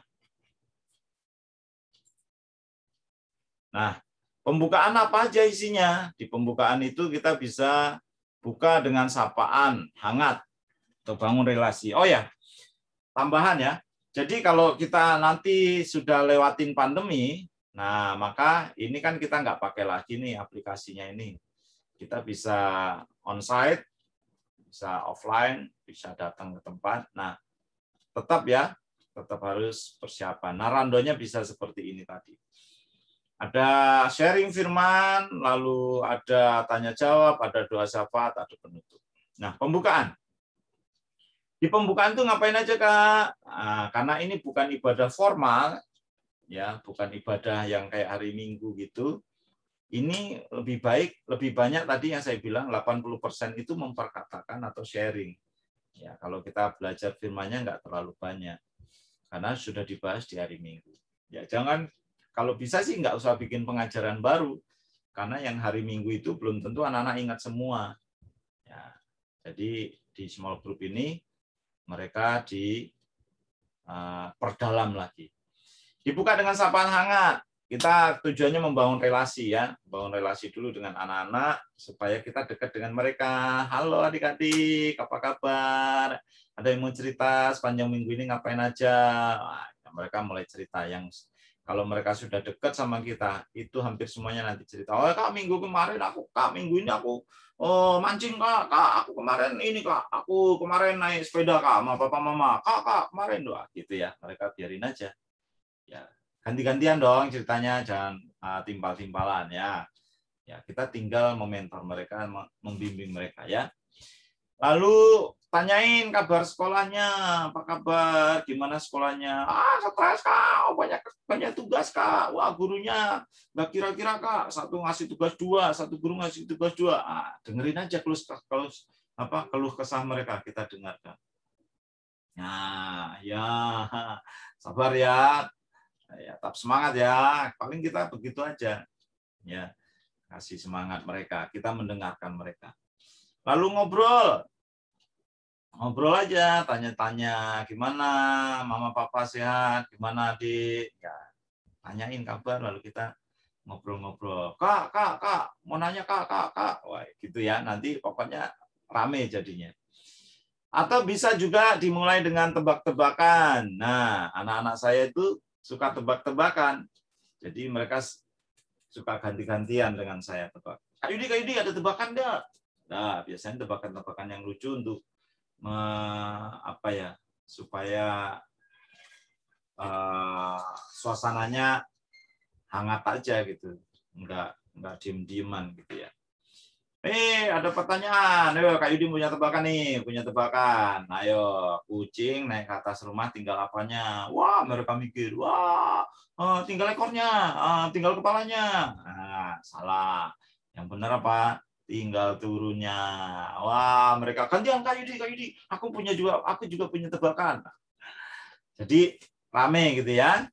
Nah, pembukaan apa aja isinya? Di pembukaan itu kita bisa buka dengan sapaan hangat atau bangun relasi. Oh ya, tambahan ya. Jadi kalau kita nanti sudah lewatin pandemi, nah maka ini kan kita nggak pakai lagi nih aplikasinya ini. Kita bisa onsite bisa offline, bisa datang ke tempat. Nah, tetap harus persiapan. Nah, randonya bisa seperti ini tadi. Ada sharing firman, lalu ada tanya jawab, ada doa syafaat, ada penutup. Nah, pembukaan. Di pembukaan tuh ngapain aja, Kak? Nah, karena ini bukan ibadah formal, ya, bukan ibadah yang kayak hari Minggu gitu. Ini lebih baik, lebih banyak tadi yang saya bilang 80% itu memperkatakan atau sharing. Ya, kalau kita belajar firman-nya nggak terlalu banyak. Karena sudah dibahas di hari Minggu. Ya, jangan, kalau bisa sih nggak usah bikin pengajaran baru. Karena yang hari Minggu itu belum tentu anak-anak ingat semua. Ya, jadi di small group ini mereka perdalam lagi. Dibuka dengan sapaan hangat. Kita tujuannya membangun relasi ya, membangun relasi dulu dengan anak-anak supaya kita dekat dengan mereka. Halo adik-adik, apa kabar? Ada yang mau cerita sepanjang minggu ini ngapain aja? Nah, mereka mulai cerita. Yang kalau mereka sudah dekat sama kita, itu hampir semuanya nanti cerita. Oh kak, minggu ini aku mancing kak, aku kemarin ini kak, aku kemarin naik sepeda kak, sama papa mama, kak kemarin doa gitu ya. Mereka biarin aja. Ya, ganti-gantian dong ceritanya, jangan timpal-timpalan ya. Ya, kita tinggal mementor mereka, membimbing mereka ya. Lalu tanyain kabar sekolahnya, apa kabar, gimana sekolahnya? Stres kak, banyak tugas kak. Wah gurunya nggak kira-kira kak, satu ngasih tugas dua, satu guru ngasih tugas dua. Dengerin aja keluh kesah mereka, kita dengarkan. Nah, ya sabar ya. Ya, tetap semangat ya. Paling kita begitu aja. Ya, kasih semangat mereka. Kita mendengarkan mereka. Lalu ngobrol aja, tanya-tanya gimana mama papa sehat, gimana adik. Ya, tanyain kabar lalu kita ngobrol-ngobrol. Kak, mau nanya kak. Wah, gitu ya. Nanti pokoknya rame jadinya. Atau bisa juga dimulai dengan tebak-tebakan. Nah, anak-anak saya itu suka tebak-tebakan. Jadi mereka suka ganti-gantian dengan saya tebak. Kak Yudi, ada tebakan enggak? Nah, biasanya tebakan-tebakan yang lucu untuk supaya suasananya hangat aja gitu. Enggak diem-dieman gitu ya. Ada pertanyaan. Ayo, Kak Yudi punya tebakan nih, punya tebakan. Ayo, kucing naik ke atas rumah tinggal apanya? Wah, mereka mikir, wah, tinggal ekornya, tinggal kepalanya. Nah, salah. Yang benar apa? Tinggal turunnya. Wah, mereka gantian Kak Yudi. Aku juga punya tebakan. Jadi rame gitu ya.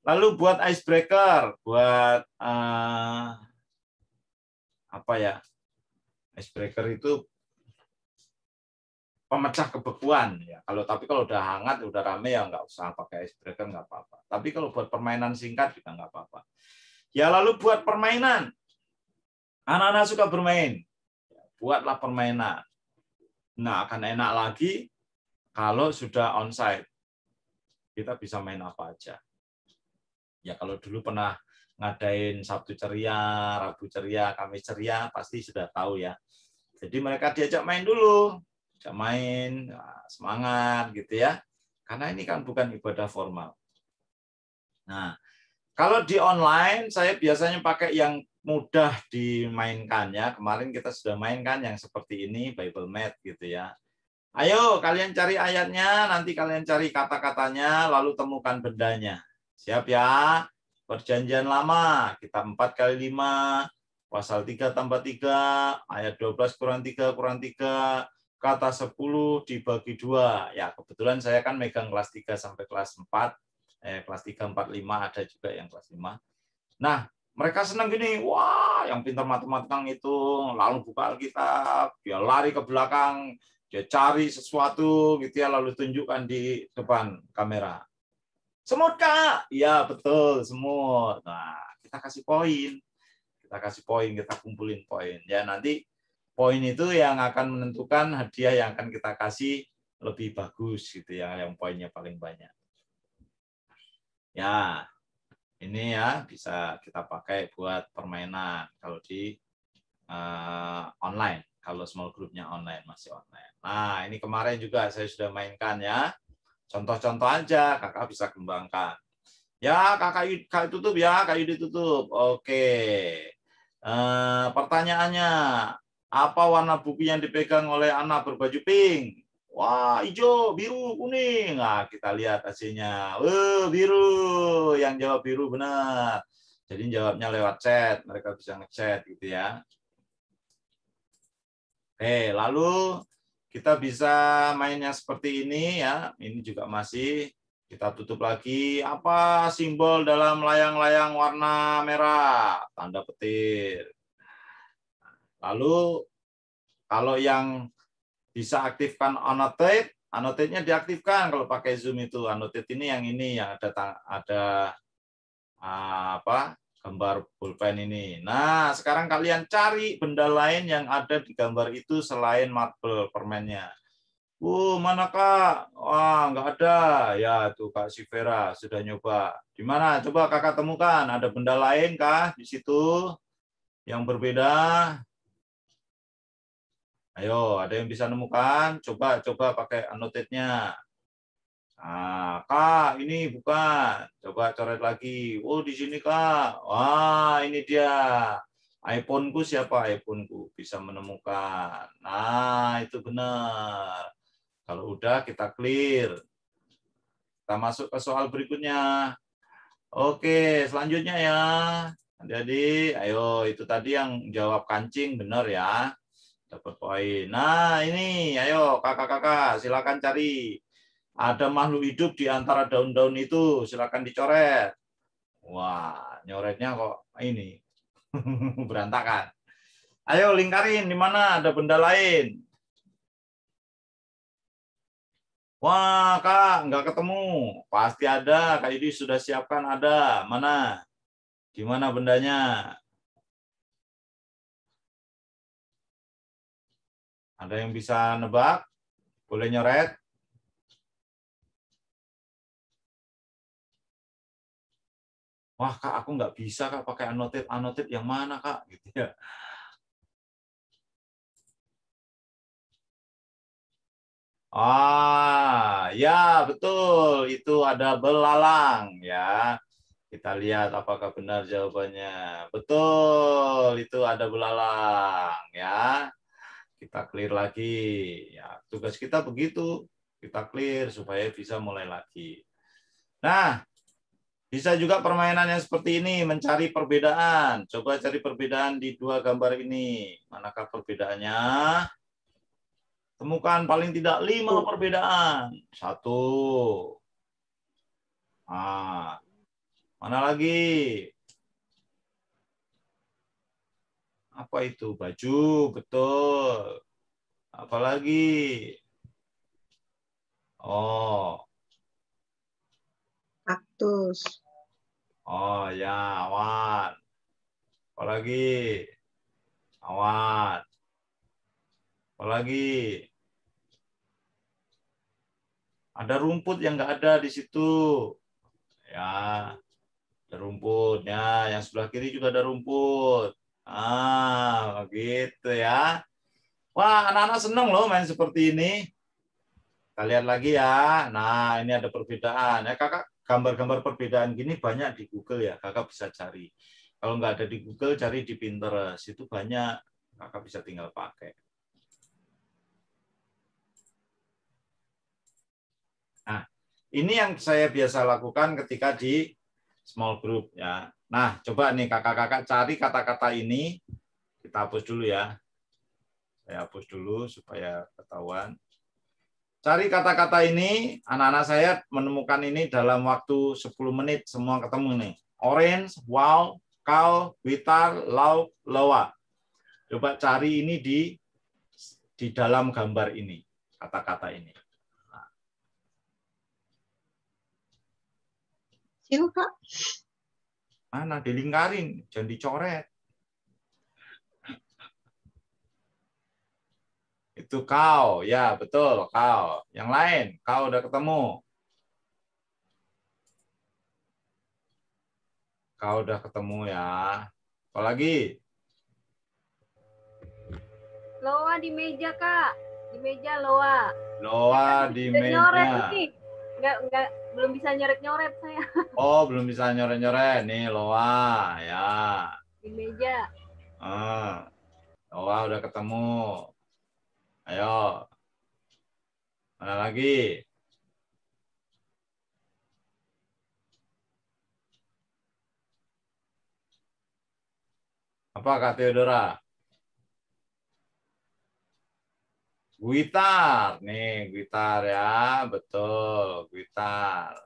Lalu buat icebreaker, buat icebreaker itu pemecah kebekuan ya. Kalau udah hangat, udah rame ya nggak usah pakai icebreaker, nggak apa-apa. Tapi kalau buat permainan singkat juga nggak apa-apa. Ya lalu buat permainan, anak-anak suka bermain, buatlah permainan. Nah akan enak lagi kalau sudah onsite, kita bisa main apa aja. Ya kalau dulu pernah ngadain Sabtu ceria, Rabu ceria, Kamis ceria, pasti sudah tahu ya. Jadi mereka diajak main dulu, semangat gitu ya. Karena ini kan bukan ibadah formal. Nah, kalau di online saya biasanya pakai yang mudah dimainkan ya. Kemarin kita sudah mainkan yang seperti ini, Bible Mat gitu ya. Ayo kalian cari ayatnya, nanti kalian cari kata-katanya, lalu temukan bendanya. Siap ya? Perjanjian lama, kitab 4 kali 5, pasal 3 tambah 3, ayat 12 kurang 3 kurang 3, kata 10 dibagi 2. Ya, kebetulan saya kan megang kelas 3 sampai kelas 4. Kelas 3, 4, 5 ada juga yang kelas 5. Nah, mereka senang gini, wah, yang pintar matematika itu lalu buka Alkitab, dia lari ke belakang, dia cari sesuatu gitu ya, lalu tunjukkan di depan kamera. Semut Kak, iya betul semut. Nah, kita kasih poin, kita kumpulin poin. Ya nanti poin itu yang akan menentukan hadiah yang akan kita kasih lebih bagus gitu ya, yang poinnya paling banyak. Ya, ini ya bisa kita pakai buat permainan kalau di online. Kalau small grupnya online, masih online. Nah, ini kemarin juga saya sudah mainkan ya. Contoh-contoh aja, kakak bisa kembangkan. Ya, kakak tutup ya, kayu ditutup. Oke. Pertanyaannya, apa warna buku yang dipegang oleh anak berbaju pink? Wah, hijau, biru, kuning. Nah, kita lihat hasilnya. Biru. Yang jawab biru benar. Jadi jawabnya lewat chat. Mereka bisa ngechat gitu ya. Oke, lalu kita bisa mainnya seperti ini ya. Ini juga masih kita tutup lagi. Apa simbol dalam layang-layang warna merah? Tanda petir. Lalu kalau yang bisa aktifkan annotate, annotate-nya diaktifkan kalau pakai Zoom itu. Annotate ini yang ada apa? Gambar pulpen ini. Nah, sekarang kalian cari benda lain yang ada di gambar itu selain marble permennya. Mana Kak? Wah, nggak ada. Ya, tuh Kak Sivera sudah nyoba. Di mana? Coba Kakak temukan. Ada benda lain kah di situ yang berbeda? Ayo, ada yang bisa nemukan? Coba pakai annotate-nya. Nah, Kak, ini bukan. Coba coret lagi. Oh, di sini Kak. Wah, ini dia. iPhone-ku siapa? iPhone-ku bisa menemukan. Nah, itu benar. Kalau udah kita clear. Kita masuk ke soal berikutnya. Oke, selanjutnya ya. Jadi, ayo itu tadi yang jawab kancing benar ya. Dapat poin. Nah, ini ayo kakak-kakak silakan cari. Ada makhluk hidup di antara daun-daun itu, silakan dicoret. Wah, nyoretnya kok ini berantakan. Ayo lingkarin di mana ada benda lain. Wah, Kak, nggak ketemu. Pasti ada. Kak Yudi sudah siapkan ada. Mana? Di mana bendanya? Ada yang bisa nebak? Boleh nyoret? Wah, Kak, aku nggak bisa, Kak, pakai annotate yang mana, Kak? Gitu ya. Ya, betul. Itu ada belalang, ya. Kita lihat apakah benar jawabannya. Betul, itu ada belalang, ya. Kita clear lagi. Ya, tugas kita begitu. Kita clear supaya bisa mulai lagi. Nah, bisa juga permainan yang seperti ini, mencari perbedaan. Coba cari perbedaan di dua gambar ini. Manakah perbedaannya? Temukan paling tidak 5 perbedaan. 1. Mana lagi? Apa itu? Baju, betul. Apalagi? Oh, kaktus. oh ya, awan. Apalagi? Awan. Apalagi? Ada rumput yang nggak ada di situ. Ya, ada rumput. Ya, yang sebelah kiri juga ada rumput. Begitu ya. Wah, anak-anak seneng loh main seperti ini. Kita lihat lagi ya. Nah, ini ada perbedaan. Ya, kakak, gambar-gambar perbedaan gini banyak di Google ya. Kakak bisa cari. Kalau nggak ada di Google, cari di Pinterest. Itu banyak. Kakak bisa tinggal pakai. Nah, ini yang saya biasa lakukan ketika di small group ya. Nah, coba nih kakak-kakak cari kata-kata ini. Kita hapus dulu ya. Saya hapus dulu supaya ketahuan. Cari kata-kata ini, anak-anak saya menemukan ini dalam waktu 10 menit semua ketemu nih. Orange, wow, cow, witar, lauk, loa. Coba cari ini di dalam gambar ini, kata-kata ini. Siapa, Kak? Mana? Dilingkarin, jangan dicoret. Itu kau, ya betul kau. Yang lain, kau udah ketemu. Kau udah ketemu ya. Apalagi? Loa di meja, Kak. Di meja Loa. Loa di Nyoret meja. nih. Belum bisa nyoret-nyoret saya. Oh, belum bisa nyoret-nyoret. Nih, Loa. Ya. Di meja. Loa udah ketemu. Ayo. Mana lagi? Apa, Kak Theodora? Gitar. Nih, gitar ya. Betul, gitar.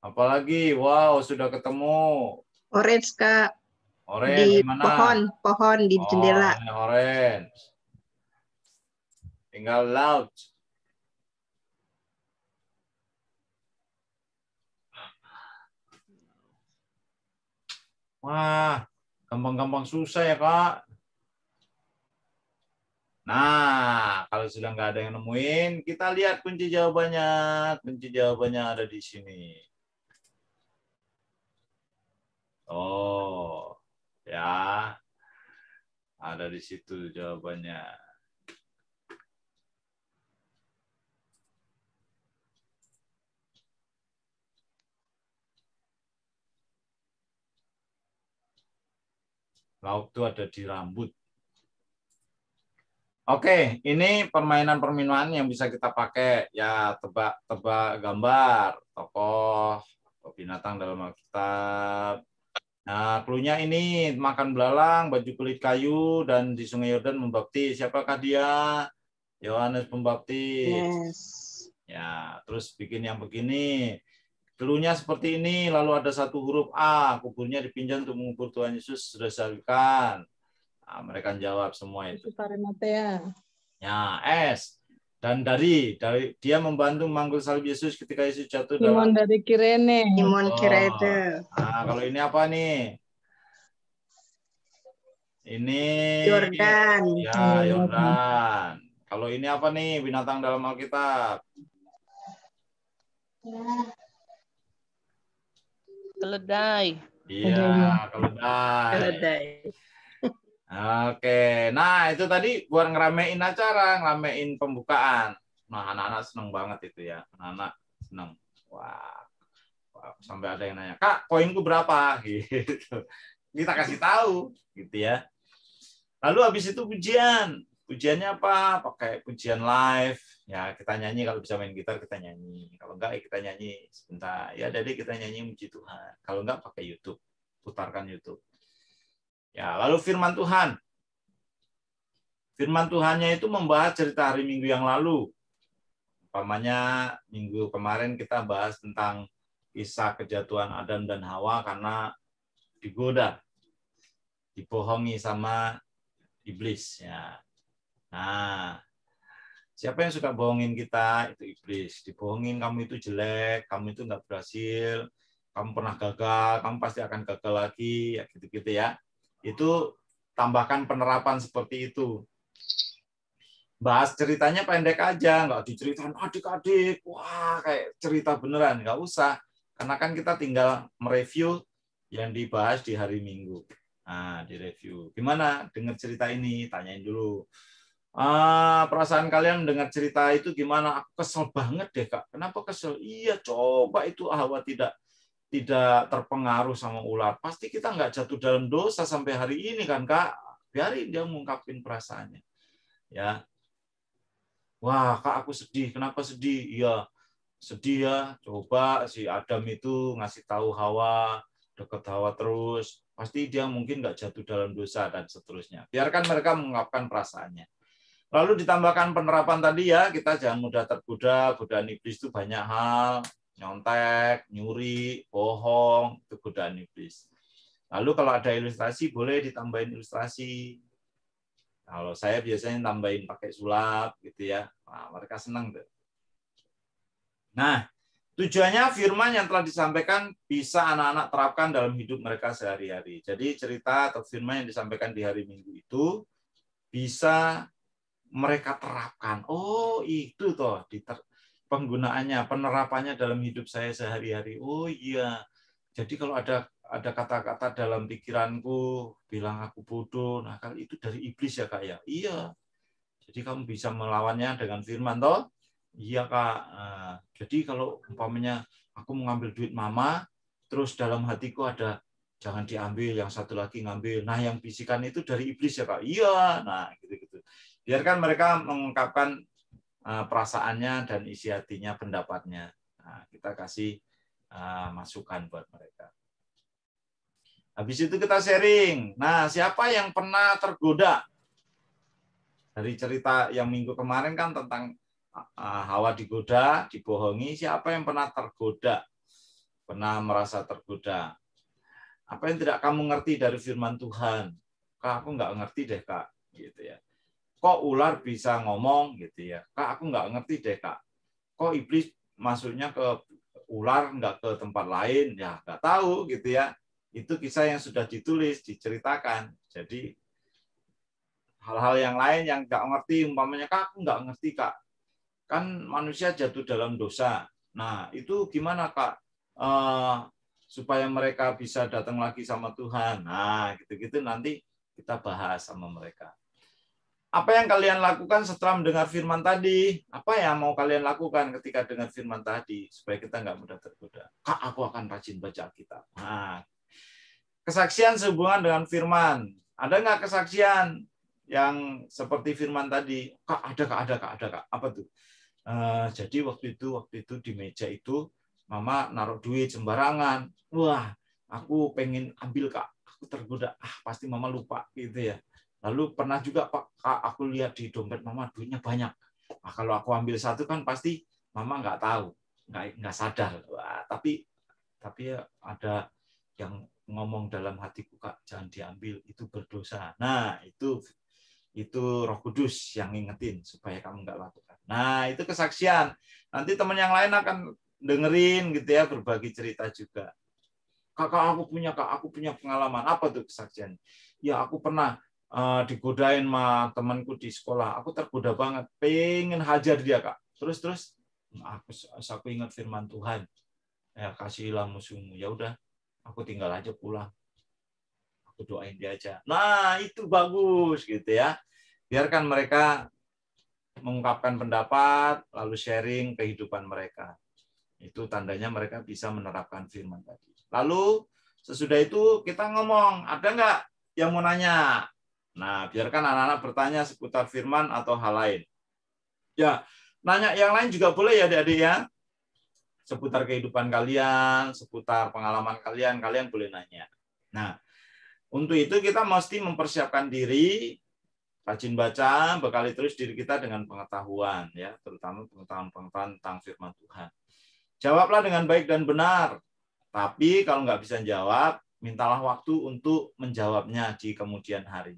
Apalagi? Wow, sudah ketemu. Orange, Kak. Orange Di di mana? pohon di jendela. Ini orange. Tinggal laut. Wah, gampang-gampang susah ya, Kak. Nah, kalau sudah nggak ada yang nemuin, kita lihat kunci jawabannya. Kunci jawabannya ada di sini. Oh, ya. Ada di situ jawabannya. Lauk itu ada di rambut. Oke, ini permainan-permainan yang bisa kita pakai. Ya, tebak-tebak gambar, tokoh, atau binatang dalam Alkitab. Nah, clue-nya ini makan belalang, baju kulit kayu, dan di Sungai Yordan membaptis. Siapakah dia? Yohanes Pembaptis. Yes. Ya, terus bikin yang begini. Clue-nya seperti ini, lalu ada satu huruf A, kuburnya dipinjam untuk mengubur Tuhan Yesus sudah disalibkan. Nah, mereka jawab semua itu. Ya, S. Dan dari dia membantu memanggul salib Yesus ketika Yesus jatuh Simon dalam. dari Kirene. Simon Oh. Kirene. Nah, kalau ini apa nih? Ini Yordan. Ya, Yordan. Kalau ini apa nih binatang dalam Alkitab? Keledai. Iya, keledai. Keledai. Oke, nah itu tadi buat ngeramein acara, ngeramein pembukaan. Nah, anak-anak seneng banget itu ya, anak-anak seneng. Wah, sampai ada yang nanya, Kak, poinku berapa? Gitu. Kita kasih tahu, gitu ya. Lalu habis itu pujian. Pujiannya apa? Pakai pujian live. Ya, kita nyanyi kalau bisa main gitar kita nyanyi. Kalau enggak ya kita nyanyi sebentar. Ya, jadi kita nyanyi muji Tuhan. Kalau enggak pakai YouTube. Putarkan YouTube. Ya, lalu firman Tuhan. Firman Tuhannya itu membahas cerita hari Minggu yang lalu. Umpamanya minggu kemarin kita bahas tentang kisah kejatuhan Adam dan Hawa karena digoda, dibohongi sama iblis. Ya. Nah, siapa yang suka bohongin kita? Itu iblis. Dibohongin kamu itu jelek, kamu itu nggak berhasil, kamu pernah gagal, kamu pasti akan gagal lagi, ya gitu-gitu ya. Itu tambahkan penerapan seperti itu. Bahas ceritanya pendek aja, nggak diceritain adik-adik, wah kayak cerita beneran, nggak usah. Karena kan kita tinggal mereview yang dibahas di hari Minggu. Nah, direview. Gimana dengar cerita ini? Tanyain dulu. Perasaan kalian mendengar cerita itu gimana? Aku kesel banget deh, Kak. Kenapa kesel? Iya, coba itu Hawa tidak terpengaruh sama ular. Pasti kita nggak jatuh dalam dosa sampai hari ini kan, Kak? Biarin dia mengungkapin perasaannya. Ya. Wah, Kak, aku sedih. Kenapa sedih? Iya, sedih ya. Coba si Adam itu ngasih tahu Hawa, deket Hawa terus. Pasti dia mungkin nggak jatuh dalam dosa dan seterusnya. Biarkan mereka mengungkapkan perasaannya. Lalu ditambahkan penerapan tadi ya, kita jangan mudah tergoda. Godaan iblis itu banyak hal. Nyontek, nyuri, bohong, itu godaan iblis. Lalu kalau ada ilustrasi, boleh ditambahin ilustrasi. Kalau saya biasanya tambahin pakai sulap, gitu ya. Nah, mereka senang tuh. Nah, tujuannya firman yang telah disampaikan bisa anak-anak terapkan dalam hidup mereka sehari-hari. Jadi cerita atau firman yang disampaikan di hari Minggu itu bisa mereka terapkan. Oh, itu toh penggunaannya, penerapannya dalam hidup saya sehari-hari. Oh iya. Jadi kalau ada kata-kata dalam pikiranku bilang aku bodoh, nah kalau itu dari iblis ya Kak ya. Iya. Jadi kamu bisa melawannya dengan firman toh? Iya Kak. Jadi kalau umpamanya aku mengambil duit mama, terus dalam hatiku ada jangan diambil, yang satu lagi ngambil. Nah, yang bisikan itu dari iblis ya Kak. Iya. Nah, gitu-gitu. Biarkan mereka mengungkapkan perasaannya dan isi hatinya, pendapatnya. Nah, kita kasih masukan buat mereka. Habis itu kita sharing. Nah, siapa yang pernah tergoda? Dari cerita yang minggu kemarin kan tentang Hawa digoda, dibohongi. Siapa yang pernah tergoda? Pernah merasa tergoda? Apa yang tidak kamu ngerti dari firman Tuhan? Kak, aku nggak ngerti deh, Kak. Gitu ya. Kok ular bisa ngomong? Gitu ya. Kak, aku nggak ngerti deh, Kak. Kok iblis masuknya ke ular, nggak ke tempat lain? Ya, nggak tahu, gitu ya. Itu kisah yang sudah ditulis, diceritakan. Jadi hal-hal yang lain yang nggak ngerti, umpamanya Kak, aku nggak ngerti Kak, kan manusia jatuh dalam dosa. Nah itu gimana Kak supaya mereka bisa datang lagi sama Tuhan? Nah gitu-gitu nanti kita bahas sama mereka. Apa yang kalian lakukan setelah mendengar firman tadi? Apa yang mau kalian lakukan ketika dengar firman tadi supaya kita nggak mudah tergoda? Kak, aku akan rajin baca Alkitab. Nah, kesaksian sehubungan dengan firman. Ada nggak kesaksian yang seperti firman tadi? Kak, ada kak. Apa tuh? Jadi waktu itu di meja itu mama naruh duit sembarangan. Wah, aku pengen ambil Kak. Aku tergoda. Pasti mama lupa gitu ya. Lalu pernah juga Kak, aku lihat di dompet mama duitnya banyak. Kalau aku ambil satu kan pasti mama nggak tahu, nggak sadar. Wah, tapi ada yang ngomong dalam hatiku Kak, jangan diambil, itu berdosa. Nah, itu Roh Kudus yang ngingetin supaya kamu nggak lakukan. Nah, itu kesaksian. Nanti teman yang lain akan dengerin gitu ya, berbagi cerita juga. Kak, aku punya pengalaman. Apa tuh kesaksian? Ya, aku pernah digodain sama temanku di sekolah. Aku tergoda banget, pengen hajar dia Kak. Terus aku ingat firman Tuhan. Ya, kasihilah musuhmu. Ya udah, aku tinggal aja pulang. Aku doain dia aja. Nah, itu bagus gitu ya. Biarkan mereka mengungkapkan pendapat, lalu sharing kehidupan mereka. Itu tandanya mereka bisa menerapkan firman tadi. Lalu sesudah itu kita ngomong, ada nggak yang mau nanya? Nah, biarkan anak-anak bertanya seputar firman atau hal lain. Ya, nanya yang lain juga boleh ya adik-adik ya. Seputar kehidupan kalian, seputar pengalaman kalian boleh nanya. Nah, untuk itu kita mesti mempersiapkan diri, rajin baca, bekali terus diri kita dengan pengetahuan, ya, terutama pengetahuan tentang firman Tuhan. Jawablah dengan baik dan benar. Tapi kalau nggak bisa jawab, mintalah waktu untuk menjawabnya di kemudian hari.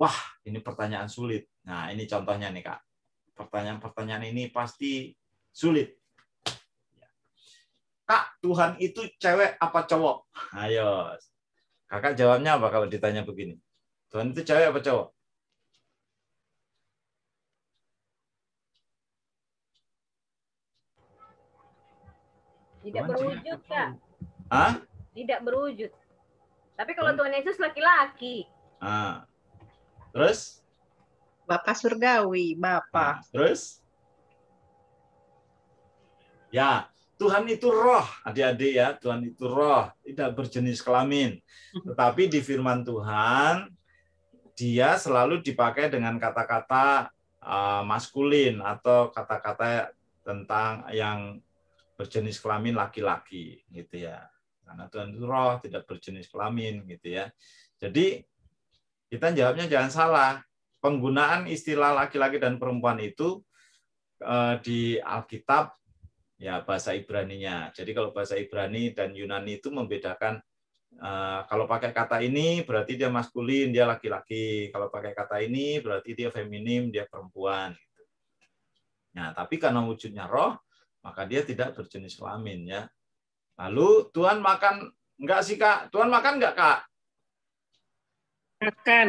Wah, ini pertanyaan sulit. Nah, ini contohnya nih Kak. Pertanyaan-pertanyaan ini pasti sulit. Kak, Tuhan itu cewek apa cowok? Ayo, Kakak jawabnya apa kalau ditanya begini? Tuhan itu cewek apa cowok? Tidak berwujud, Kak. Hah? Tidak berwujud. Tapi kalau Tuhan Yesus laki-laki. Terus? Bapak surgawi, Bapak. Terus? Ya, Tuhan itu roh, adik-adik ya. Tuhan itu roh, tidak berjenis kelamin. Tetapi di firman Tuhan, dia selalu dipakai dengan kata-kata maskulin atau kata-kata tentang yang berjenis kelamin laki-laki, gitu ya. Karena Tuhan itu roh, tidak berjenis kelamin, gitu ya. Jadi kita jawabnya jangan salah. Penggunaan istilah laki-laki dan perempuan itu di Alkitab ya bahasa Ibraninya. Jadi kalau bahasa Ibrani dan Yunani itu membedakan kalau pakai kata ini berarti dia maskulin, dia laki-laki. Kalau pakai kata ini berarti dia feminim, dia perempuan. Gitu. Nah, tapi karena wujudnya roh, maka dia tidak berjenis kelamin ya. Lalu Tuhan makan enggak sih Kak? Tuhan makan enggak Kak? Makan.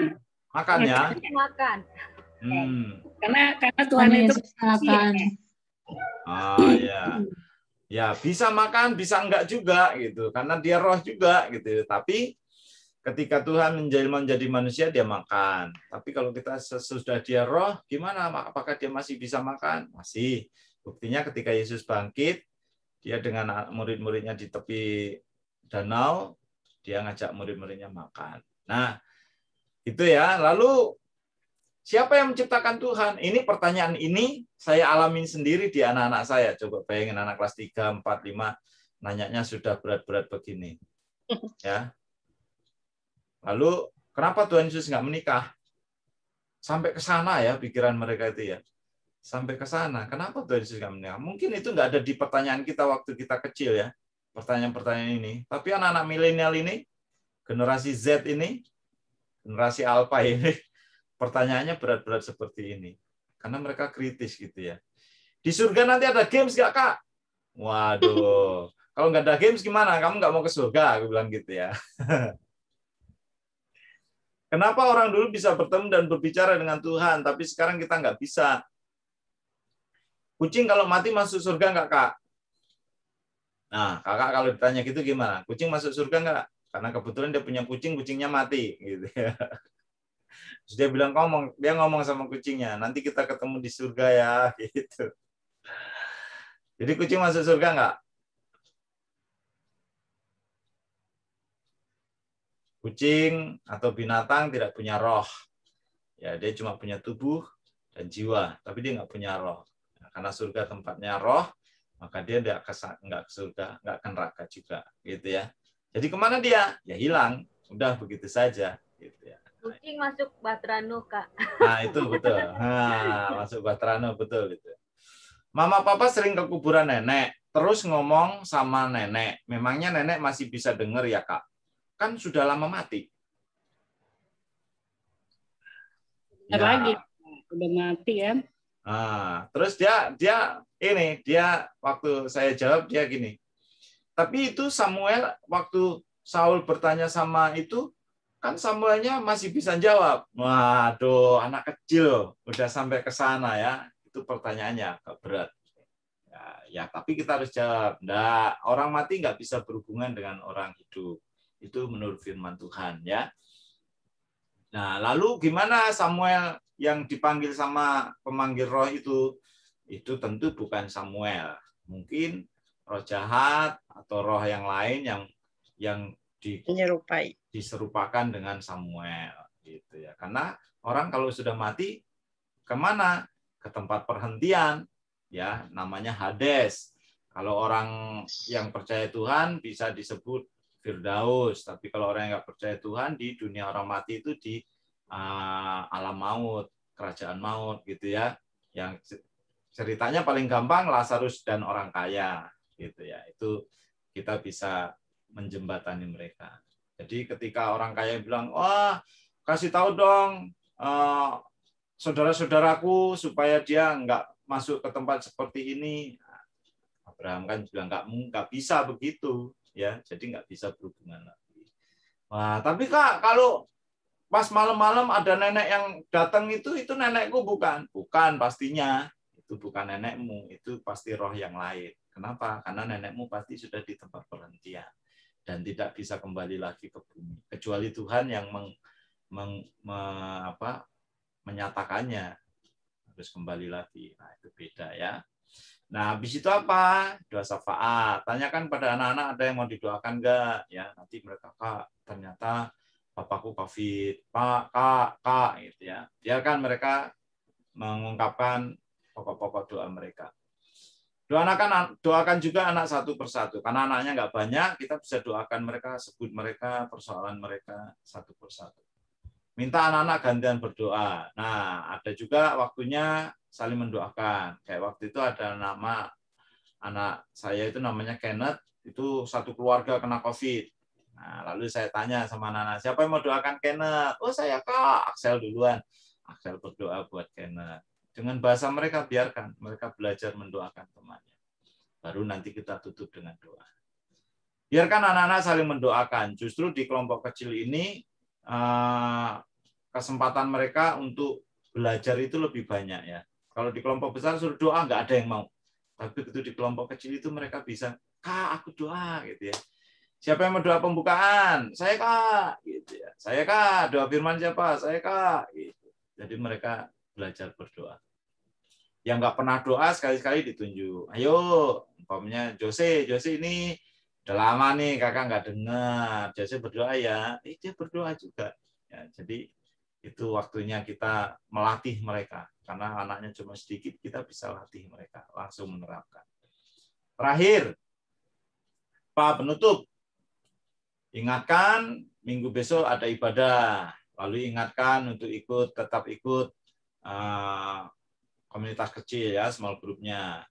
Makan ya? Makan. Karena Tuhan itu makan. Ya. Ya, bisa makan, bisa enggak juga gitu. Karena dia roh juga gitu. Tapi ketika Tuhan menjadi manusia dia makan. Tapi kalau kita sesudah dia roh, gimana? Apakah dia masih bisa makan? Masih. Buktinya ketika Yesus bangkit, dia dengan murid-muridnya di tepi danau, dia ngajak murid-muridnya makan. Nah, itu ya. Lalu siapa yang menciptakan Tuhan? Ini pertanyaan ini saya alamin sendiri di anak-anak saya. Coba bayangin anak kelas 3, 4, 5 nanyanya sudah berat-berat begini. Ya. Lalu kenapa Tuhan Yesus nggak menikah? Sampai ke sana ya pikiran mereka itu ya. Sampai ke sana. Kenapa Tuhan Yesus nggak menikah? Mungkin itu nggak ada di pertanyaan kita waktu kita kecil ya. Pertanyaan-pertanyaan ini. Tapi anak-anak milenial ini, generasi Z ini, generasi Alpha ini, pertanyaannya berat-berat seperti ini. Karena mereka kritis gitu ya. Di surga nanti ada games nggak, Kak? Waduh. Kalau nggak ada games gimana? Kamu nggak mau ke surga? Aku bilang gitu ya. Kenapa orang dulu bisa bertemu dan berbicara dengan Tuhan, tapi sekarang kita nggak bisa? Kucing kalau mati masuk surga nggak, Kak? Nah, Kakak kalau ditanya gitu gimana? Kucing masuk surga nggak? Karena kebetulan dia punya kucing, kucingnya mati. Gitu ya. Terus dia ngomong sama kucingnya, nanti kita ketemu di surga ya. Gitu. Jadi kucing masuk surga nggak? Kucing atau binatang tidak punya roh. Ya, dia cuma punya tubuh dan jiwa, tapi dia nggak punya roh. Nah, karena surga tempatnya roh, maka dia nggak ke surga, nggak ke neraka juga, gitu ya. Jadi kemana dia? Ya hilang, udah begitu saja, gitu ya. Kucing masuk Batrano, Kak. Nah itu betul. Nah, masuk Batrano betul itu. Mama papa sering ke kuburan nenek, terus ngomong sama nenek. Memangnya nenek masih bisa dengar ya, Kak? Kan sudah lama mati. Ya. Lagi udah mati kan. Nah, terus dia waktu saya jawab dia gini. Tapi itu Samuel waktu Saul bertanya sama itu kan Samuelnya masih bisa jawab. Waduh, anak kecil udah sampai ke sana ya. Itu pertanyaannya agak berat. Ya, tapi kita harus jawab. Nah, orang mati nggak bisa berhubungan dengan orang hidup. Itu menurut firman Tuhan ya. Nah, lalu gimana Samuel yang dipanggil sama pemanggil roh itu tentu bukan Samuel. Mungkin roh jahat atau roh yang lain yang diserupakan dengan Samuel gitu ya. Karena orang kalau sudah mati kemana? Ke tempat perhentian ya, namanya Hades. Kalau orang yang percaya Tuhan bisa disebut Firdaus, tapi kalau orang yang nggak percaya Tuhan di dunia orang mati itu di alam maut, kerajaan maut gitu ya. Yang ceritanya paling gampang Lazarus dan orang kaya gitu ya. Itu kita bisa menjembatani mereka. Jadi ketika orang kaya bilang, "Wah, kasih tahu dong saudara-saudaraku supaya dia nggak masuk ke tempat seperti ini." Abraham kan bilang nggak bisa begitu ya, jadi nggak bisa berhubungan lagi. Wah, tapi Kak, kalau pas malam-malam ada nenek yang datang itu nenekku bukan pastinya. Itu bukan nenekmu, itu pasti roh yang lain. Kenapa? Karena nenekmu pasti sudah di tempat perhentian dan tidak bisa kembali lagi ke bumi. Kecuali Tuhan yang menyatakannya harus kembali lagi. Nah, itu beda ya. Nah, habis itu apa? Doa syafaat. Tanyakan pada anak-anak ada yang mau didoakan enggak? Ya, nanti mereka, Kak, ternyata bapakku COVID, Kak, gitu ya. Biarkan mereka mengungkapkan pokok-pokok doa mereka. Doakan juga anak satu persatu. Karena anaknya nggak banyak, kita bisa doakan mereka, sebut mereka, persoalan mereka satu persatu. Minta anak-anak gantian berdoa. Nah, ada juga waktunya saling mendoakan. Kayak waktu itu ada nama anak saya itu namanya Kenneth, itu satu keluarga kena COVID. Nah, lalu saya tanya sama anak-anak, siapa yang mau doakan Kenneth? Oh, saya, Kak. Axel duluan. Axel berdoa buat Kenneth. Dengan bahasa mereka, biarkan mereka belajar mendoakan temannya. Baru nanti kita tutup dengan doa. Biarkan anak-anak saling mendoakan. Justru di kelompok kecil ini, kesempatan mereka untuk belajar itu lebih banyak ya. Kalau di kelompok besar suruh doa nggak ada yang mau. Tapi begitu di kelompok kecil itu mereka bisa, Kak, aku doa gitu ya. Siapa yang mau doa pembukaan? Saya Kak. Gitu ya. Saya Kak. Doa firman siapa? Saya Kak. Gitu. Jadi mereka belajar berdoa. Yang nggak pernah doa sekali-sekali ditunjuk. Ayo, umpamanya Jose ini udah lama nih kakak nggak dengar. Jose berdoa ya. Dia berdoa juga. Ya, jadi itu waktunya kita melatih mereka. Karena anaknya cuma sedikit, kita bisa latih mereka. Langsung menerapkan. Terakhir, Pak penutup. Ingatkan, minggu besok ada ibadah. Lalu ingatkan untuk tetap ikut komunitas kecil ya, small group-nya,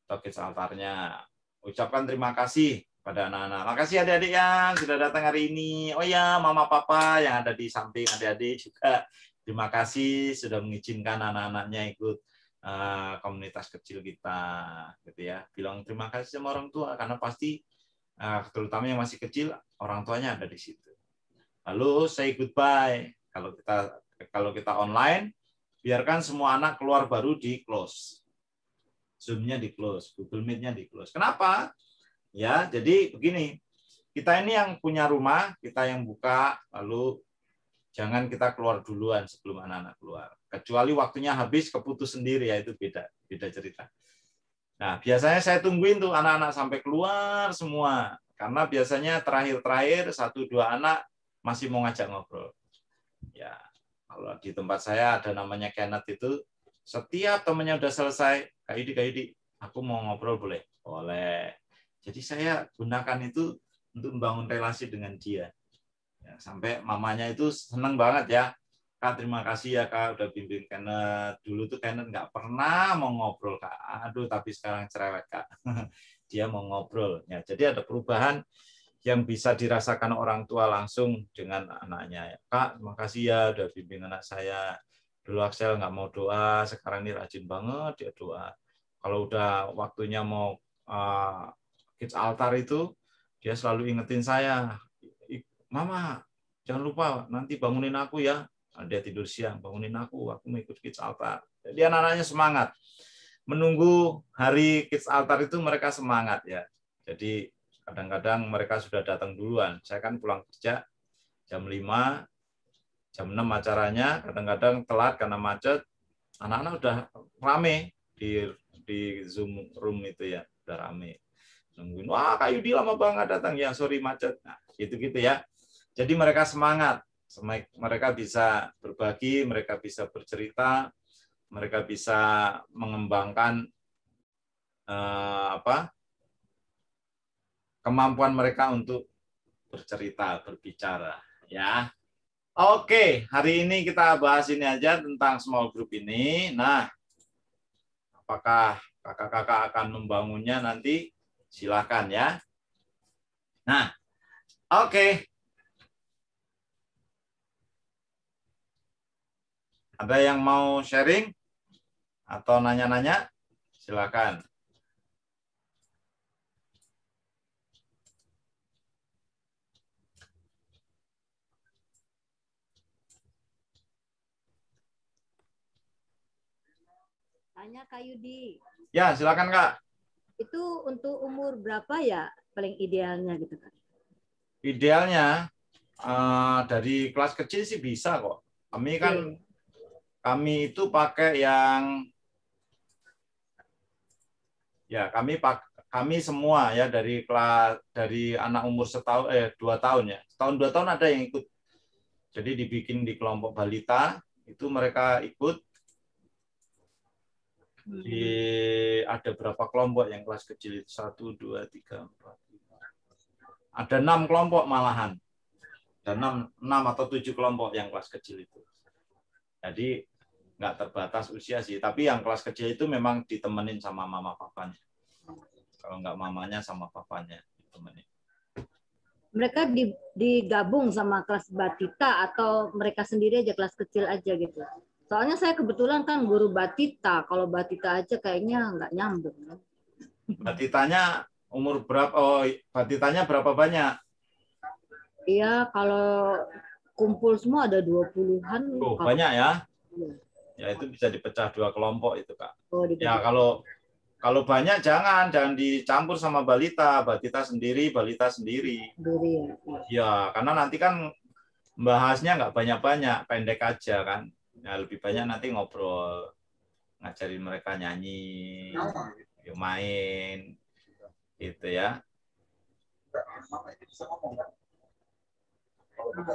atau kids altarnya. Ucapkan terima kasih pada anak-anak. Makasih adik-adik yang sudah datang hari ini. Oh ya, mama papa yang ada di samping adik-adik juga. Terima kasih sudah mengizinkan anak-anaknya ikut komunitas kecil kita. Gitu ya. Bilang terima kasih sama orang tua, karena pasti terutama yang masih kecil, orang tuanya ada di situ. Lalu say goodbye. Kalau kita online, biarkan semua anak keluar baru di close. Zoom-nya di close, Google Meet-nya di close. Kenapa? Ya, jadi begini. Kita ini yang punya rumah, kita yang buka, lalu jangan kita keluar duluan sebelum anak-anak keluar. Kecuali waktunya habis, keputus sendiri, ya itu beda cerita. Nah, biasanya saya tungguin tuh anak-anak sampai keluar semua. Karena biasanya terakhir-terakhir 1-2 anak masih mau ngajak ngobrol. Ya, kalau di tempat saya ada namanya Kenneth itu, setiap temannya udah selesai, Kak Yudi, aku mau ngobrol boleh? Boleh. Jadi saya gunakan itu untuk membangun relasi dengan dia. Ya, sampai mamanya itu seneng banget ya. Kak, terima kasih ya Kak udah bimbing Kenneth. Dulu tuh Kenneth nggak pernah mau ngobrol Kak. Aduh, tapi sekarang cerewet Kak. Dia mau ngobrol. Ya, jadi ada perubahan yang bisa dirasakan orang tua langsung dengan anaknya. Kak, terima kasih ya udah bimbing anak saya. Dulu Axel nggak mau doa, sekarang ini rajin banget dia doa. Kalau udah waktunya mau kids altar itu, dia selalu ingetin saya, Mama, jangan lupa nanti bangunin aku ya. Dia tidur siang, bangunin aku mau ikut kids altar. Jadi anak-anaknya semangat. Menunggu hari kids altar itu mereka semangat ya. Jadi kadang-kadang mereka sudah datang duluan. Saya kan pulang kerja jam 5, jam 6 acaranya, kadang-kadang telat karena macet. Anak-anak udah rame di Zoom room itu ya, udah rame. Nungguin, wah Kak Yudi lama banget datang. Ya, sorry macet. Nah, gitu-gitu ya. Jadi mereka semangat. Mereka bisa berbagi, mereka bisa bercerita, mereka bisa mengembangkan kemampuan mereka untuk bercerita, berbicara, ya. Oke, hari ini kita bahas ini aja tentang small group ini. Nah, apakah kakak-kakak akan membangunnya nanti? Silakan ya. Nah, oke. Ada yang mau sharing atau nanya-nanya? Silakan. Tanya Kak Yudi. Ya, silakan Kak. Itu untuk umur berapa ya paling idealnya gitu Kak? Idealnya dari kelas kecil sih bisa kok. Kami itu pakai yang kami semua ya dari anak umur 2 tahun ya. Setahun 2 tahun ada yang ikut. Jadi dibikin di kelompok balita, itu mereka ikut. Ada berapa kelompok yang kelas kecil itu? 1, 2, 3, 4, 5. Ada 6 kelompok malahan. Ada 6 atau 7 kelompok yang kelas kecil itu. Jadi nggak terbatas usia sih, tapi yang kelas kecil itu memang ditemenin sama mama papanya. Kalau nggak mamanya sama papanya ditemenin. Mereka digabung sama kelas batita atau mereka sendiri aja kelas kecil aja gitu? Soalnya saya kebetulan kan guru batita, kalau batita aja kayaknya nggak nyambung. Batitanya umur berapa? Oh, batitanya berapa banyak? Iya, kalau kumpul semua ada 20-an. Banyak ya? Ya itu bisa dipecah 2 kelompok itu Kak. Oh, ya kalau Kalau banyak jangan dicampur sama balita, balita sendiri, balita sendiri. Sendiri ya. Ya, karena nanti kan bahasnya nggak banyak-banyak, pendek aja kan. Ya, lebih banyak nanti ngobrol, ngajarin mereka nyanyi, yuk main, gitu ya.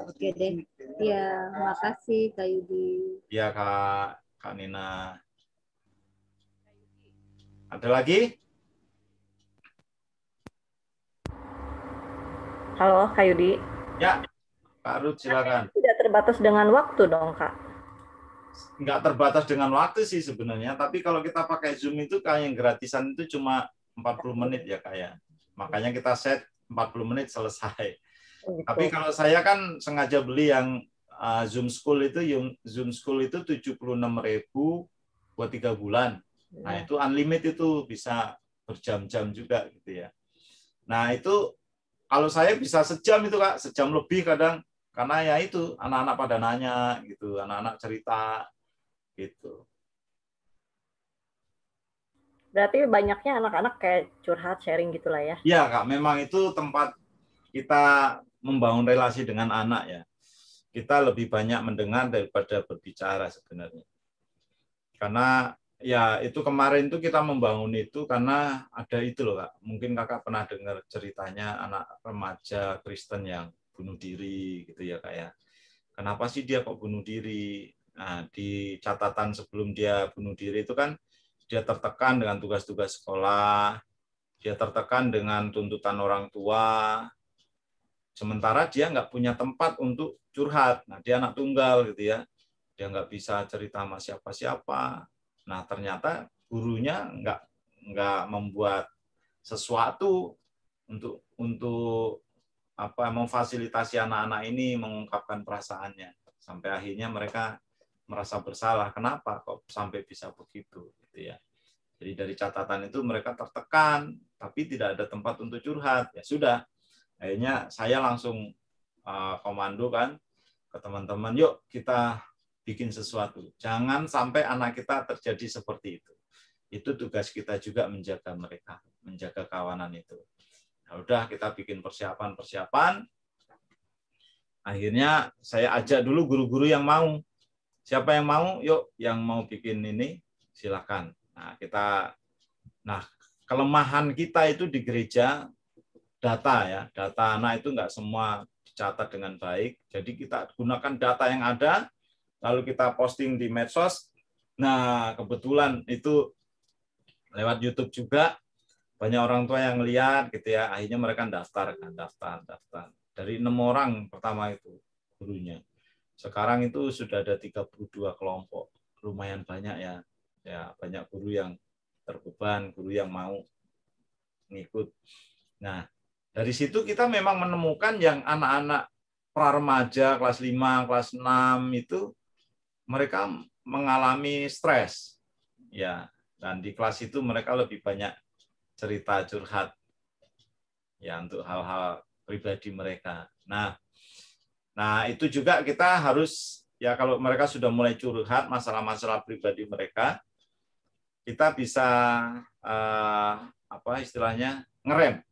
Oke deh. Ya, makasih Kak Yudi. Ya Kak Nina. Ada lagi? Halo, Kak Yudi. Ya, Kak Ruth silakan. Tidak terbatas dengan waktu dong, Kak. Nggak terbatas dengan waktu sih sebenarnya, tapi kalau kita pakai Zoom itu kayak yang gratisan itu cuma 40 menit ya Kak ya. Makanya kita set 40 menit selesai. Gitu. Tapi kalau saya kan sengaja beli yang Zoom School itu 76.000 buat 3 bulan. Nah, itu unlimited itu bisa berjam-jam juga gitu ya. Nah, itu kalau saya bisa sejam itu Kak, sejam lebih kadang, karena ya itu anak-anak pada nanya gitu, anak-anak cerita gitu. Berarti banyaknya anak-anak kayak curhat, sharing gitulah ya. Iya Kak, memang itu tempat kita membangun relasi dengan anak ya. Kita lebih banyak mendengar daripada berbicara sebenarnya. Karena ya itu kemarin tuh kita membangun itu karena ada itu loh Kak. Mungkin Kakak pernah dengar ceritanya anak remaja Kristen yang bunuh diri gitu ya Kak ya. Kenapa sih dia kok bunuh diri? Nah, di catatan sebelum dia bunuh diri itu kan dia tertekan dengan tugas-tugas sekolah, dia tertekan dengan tuntutan orang tua, sementara dia nggak punya tempat untuk curhat. Nah, dia anak tunggal gitu ya, dia nggak bisa cerita sama siapa-siapa. Nah, ternyata gurunya nggak membuat sesuatu untuk memfasilitasi anak-anak ini mengungkapkan perasaannya, sampai akhirnya mereka merasa bersalah. Kenapa kok sampai bisa begitu? Gitu ya. Jadi dari catatan itu mereka tertekan, tapi tidak ada tempat untuk curhat. Ya sudah, akhirnya saya langsung komando kan ke teman-teman, yuk kita bikin sesuatu. Jangan sampai anak kita terjadi seperti itu. Itu tugas kita juga menjaga mereka, menjaga kawanan itu. Nah, udah kita bikin persiapan. Akhirnya saya ajak dulu guru-guru yang mau. Siapa yang mau? Yuk, yang mau bikin ini silakan. Nah, kelemahan kita itu di gereja data ya. Data anak itu nggak semua dicatat dengan baik. Jadi kita gunakan data yang ada, lalu kita posting di medsos. Nah, kebetulan itu lewat YouTube juga banyak orang tua yang lihat gitu ya. Akhirnya mereka daftar. Dari 6 orang pertama itu gurunya. Sekarang itu sudah ada 32 kelompok. Lumayan banyak ya. Ya, banyak guru yang terbeban, guru yang mau ngikut. Nah, dari situ kita memang menemukan yang anak-anak pra-remaja kelas 5, kelas 6 itu mereka mengalami stres. Ya, dan di kelas itu mereka lebih banyak cerita curhat ya untuk hal-hal pribadi mereka. Nah, itu juga kita harus ya kalau mereka sudah mulai curhat masalah-masalah pribadi mereka, kita bisa istilahnya ngerem.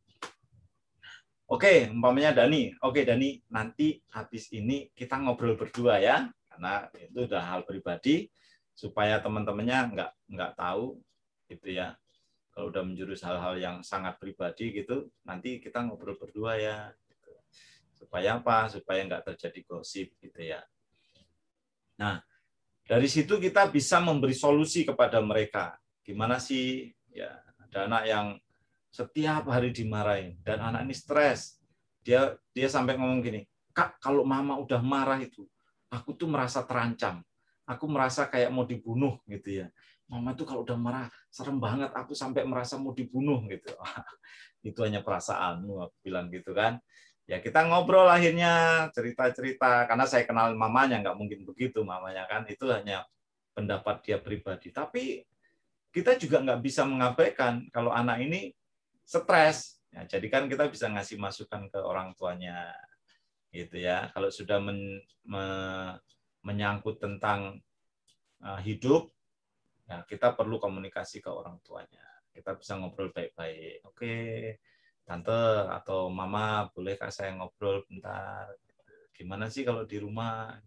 Oke, umpamanya Dani. Oke, Dani, nanti habis ini kita ngobrol berdua ya, karena itu udah hal pribadi supaya teman-temannya nggak tahu gitu ya. Kalau udah menjurus hal-hal yang sangat pribadi gitu, nanti kita ngobrol berdua ya. Gitu. Supaya apa? Supaya nggak terjadi gosip gitu ya. Nah, dari situ kita bisa memberi solusi kepada mereka. Gimana sih? Ya, ada anak yang setiap hari dimarahin dan anak ini stres. Dia sampai ngomong gini, Kak, kalau mama udah marah itu, aku tuh merasa terancam. Aku merasa kayak mau dibunuh gitu ya. Mama tuh kalau udah marah serem banget, aku sampai merasa mau dibunuh gitu. Itu hanya perasaanmu, aku bilang gitu kan. Ya kita ngobrol akhirnya, cerita-cerita, karena saya kenal mamanya, nggak mungkin begitu mamanya kan, itu hanya pendapat dia pribadi. Tapi kita juga nggak bisa mengabaikan kalau anak ini stres. Ya, jadi kan kita bisa ngasih masukan ke orang tuanya, gitu ya. Kalau sudah menyangkut tentang hidup, ya kita perlu komunikasi ke orang tuanya. kita bisa ngobrol baik-baik. Oke, tante atau mama, bolehkah saya ngobrol bentar? Gimana sih kalau di rumah?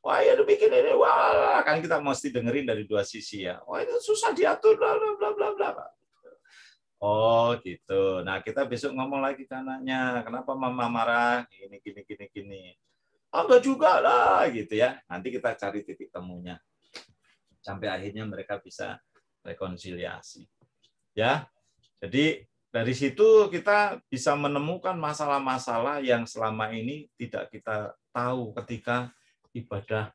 Wah, ya udah bikin ini, wah, kan kita mesti dengerin dari dua sisi ya. Wah, itu susah diatur, bla bla bla bla bla. Oh gitu. Nah kita besok ngomong lagi ke anaknya, kenapa mama marah? Gini gini gini gini. Oh, enggak juga lah gitu ya. Nanti kita cari titik temunya sampai akhirnya mereka bisa rekonsiliasi. Ya. Jadi dari situ kita bisa menemukan masalah-masalah yang selama ini tidak kita tahu ketika ibadah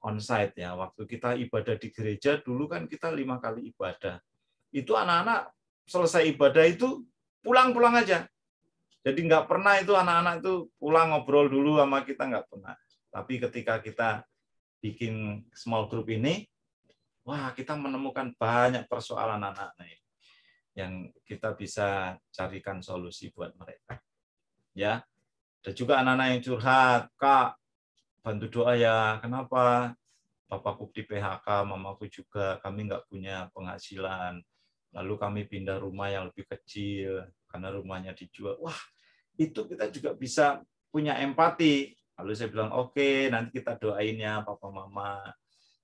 onsite ya. Waktu kita ibadah di gereja dulu kan kita 5 kali ibadah. Itu anak-anak selesai ibadah itu pulang-pulang aja. Jadi nggak pernah itu anak-anak itu pulang ngobrol dulu sama kita, nggak pernah. Tapi ketika kita bikin small group ini, wah kita menemukan banyak persoalan anak-anak yang kita bisa carikan solusi buat mereka. Ya, ada juga anak-anak yang curhat, Kak, bantu doa ya. Kenapa? Papaku di PHK, mamaku juga, kami nggak punya penghasilan. Lalu kami pindah rumah yang lebih kecil karena rumahnya dijual. Wah, itu kita juga bisa punya empati. Lalu saya bilang, oke, nanti kita doain ya papa mama.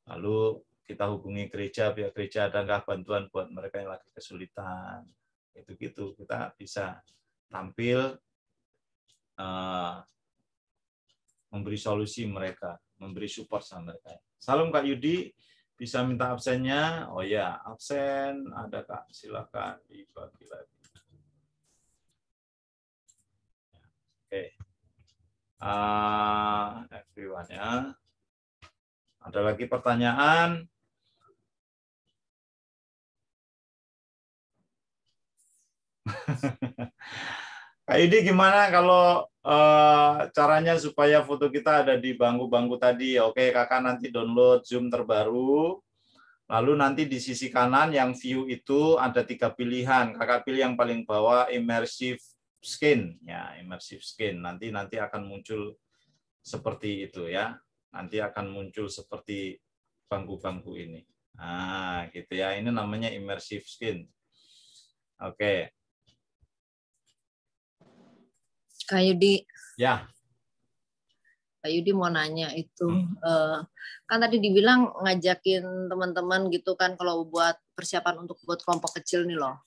Lalu kita hubungi gereja, pihak gereja, adakah bantuan buat mereka yang lagi kesulitan. Itu-gitu, kita bisa tampil memberi solusi mereka, memberi support sama mereka. Salam Kak Yudi. Bisa minta absennya? Oh ya, absen ada Kak, silakan dibagi lagi. Oke, everyone ya. Ada lagi pertanyaan? Kak Yudi gimana kalau caranya supaya foto kita ada di bangku-bangku tadi? Oke, Kakak nanti download Zoom terbaru. Lalu nanti di sisi kanan yang view itu ada 3 pilihan. Kakak pilih yang paling bawah immersive skin. Ya, immersive skin. Nanti akan muncul seperti itu ya. Nanti akan muncul seperti bangku-bangku ini. Nah, gitu ya. Ini namanya immersive skin. Oke. Kak Yudi, Ya. Kak Yudi mau nanya itu, kan tadi dibilang ngajakin teman-teman gitu kan kalau buat persiapan untuk buat kelompok kecil nih loh.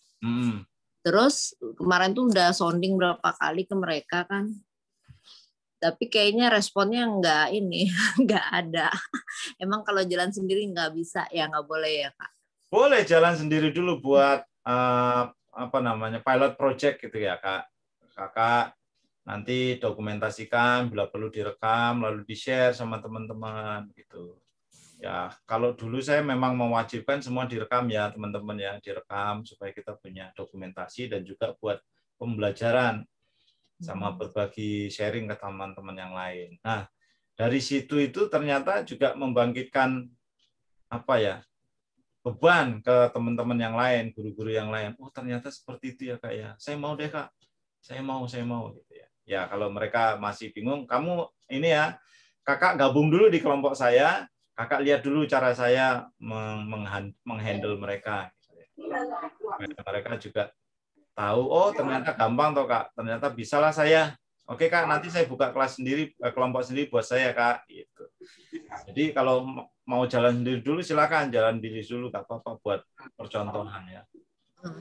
Terus kemarin tuh udah sounding berapa kali ke mereka kan, tapi kayaknya responnya nggak ini, nggak ada. Emang kalau jalan sendiri nggak bisa ya, nggak boleh ya Kak? Boleh jalan sendiri dulu buat apa namanya pilot project gitu ya Kak. Kakak nanti dokumentasikan, bila perlu direkam, lalu di-share sama teman-teman gitu. Ya, kalau dulu saya memang mewajibkan semua direkam ya teman-teman ya, direkam supaya kita punya dokumentasi dan juga buat pembelajaran sama berbagi sharing ke teman-teman yang lain. Nah, dari situ itu ternyata juga membangkitkan apa ya? Beban ke teman-teman yang lain, guru-guru yang lain. Oh, ternyata seperti itu ya Kak ya. Saya mau deh Kak. Saya mau gitu ya. Ya, kalau mereka masih bingung, kamu ini ya, Kakak gabung dulu di kelompok saya, Kakak lihat dulu cara saya menghandle mereka. Mereka juga tahu, oh ternyata gampang toh Kak, ternyata bisalah saya. Oke Kak, nanti saya buka kelas sendiri, kelompok sendiri buat saya Kak. Gitu. Jadi kalau mau jalan sendiri dulu, silakan jalan diri dulu, nggak apa-apa buat percontohan ya.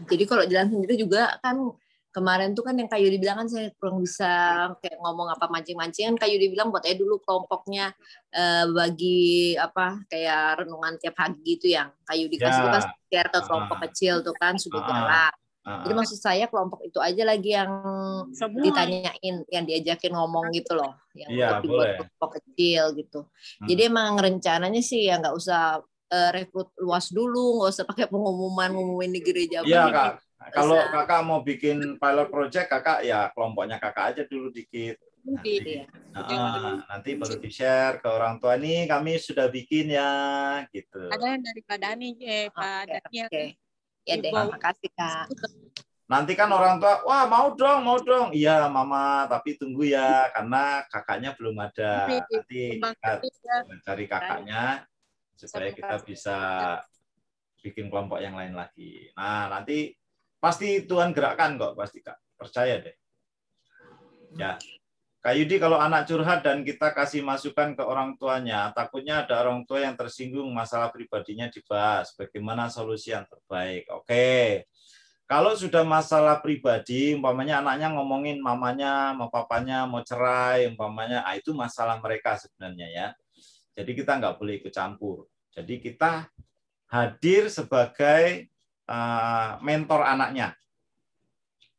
Jadi kalau jalan sendiri juga kan kemarin tuh kan yang Kak Yudi bilang kan saya kurang bisa kayak ngomong apa mancing-mancingan. Kak Yudi bilang buat dulu kelompoknya bagi apa kayak renungan tiap pagi gitu yang Kak Yudi kasih itu kan share ke kelompok kecil tuh kan sudah jalan. Jadi maksud saya kelompok itu aja lagi yang ditanyain, yang diajakin ngomong gitu loh, yang lebih buat kelompok kecil gitu. Jadi emang rencananya sih ya nggak usah rekrut luas dulu, nggak usah pakai ngumumin di gereja. Iya Kak. Kalau Kakak mau bikin pilot project, Kakak ya kelompoknya Kakak aja dulu dikit. Nanti baru di-share ke orang tua nih, kami sudah bikin ya, gitu. Ada yang dari Pak Dani, Pak Dani. Ya deh, makasih Kak. Nanti kan orang tua, wah mau dong. Iya Mama, tapi tunggu ya, karena kakaknya belum ada. Nanti kita cari kakaknya supaya kita bisa bikin kelompok yang lain lagi. Nah, nanti pasti Tuhan gerakkan kok, pasti Kak. Percaya deh. Ya. Kak Yudi, kalau anak curhat dan kita kasih masukan ke orang tuanya, takutnya ada orang tua yang tersinggung masalah pribadinya dibahas. Bagaimana solusi yang terbaik? Oke. Kalau sudah masalah pribadi, umpamanya anaknya ngomongin mamanya, mau papanya, mau cerai, umpamanya, itu masalah mereka sebenarnya ya. Jadi kita nggak boleh ikut campur. Jadi kita hadir sebagai mentor anaknya.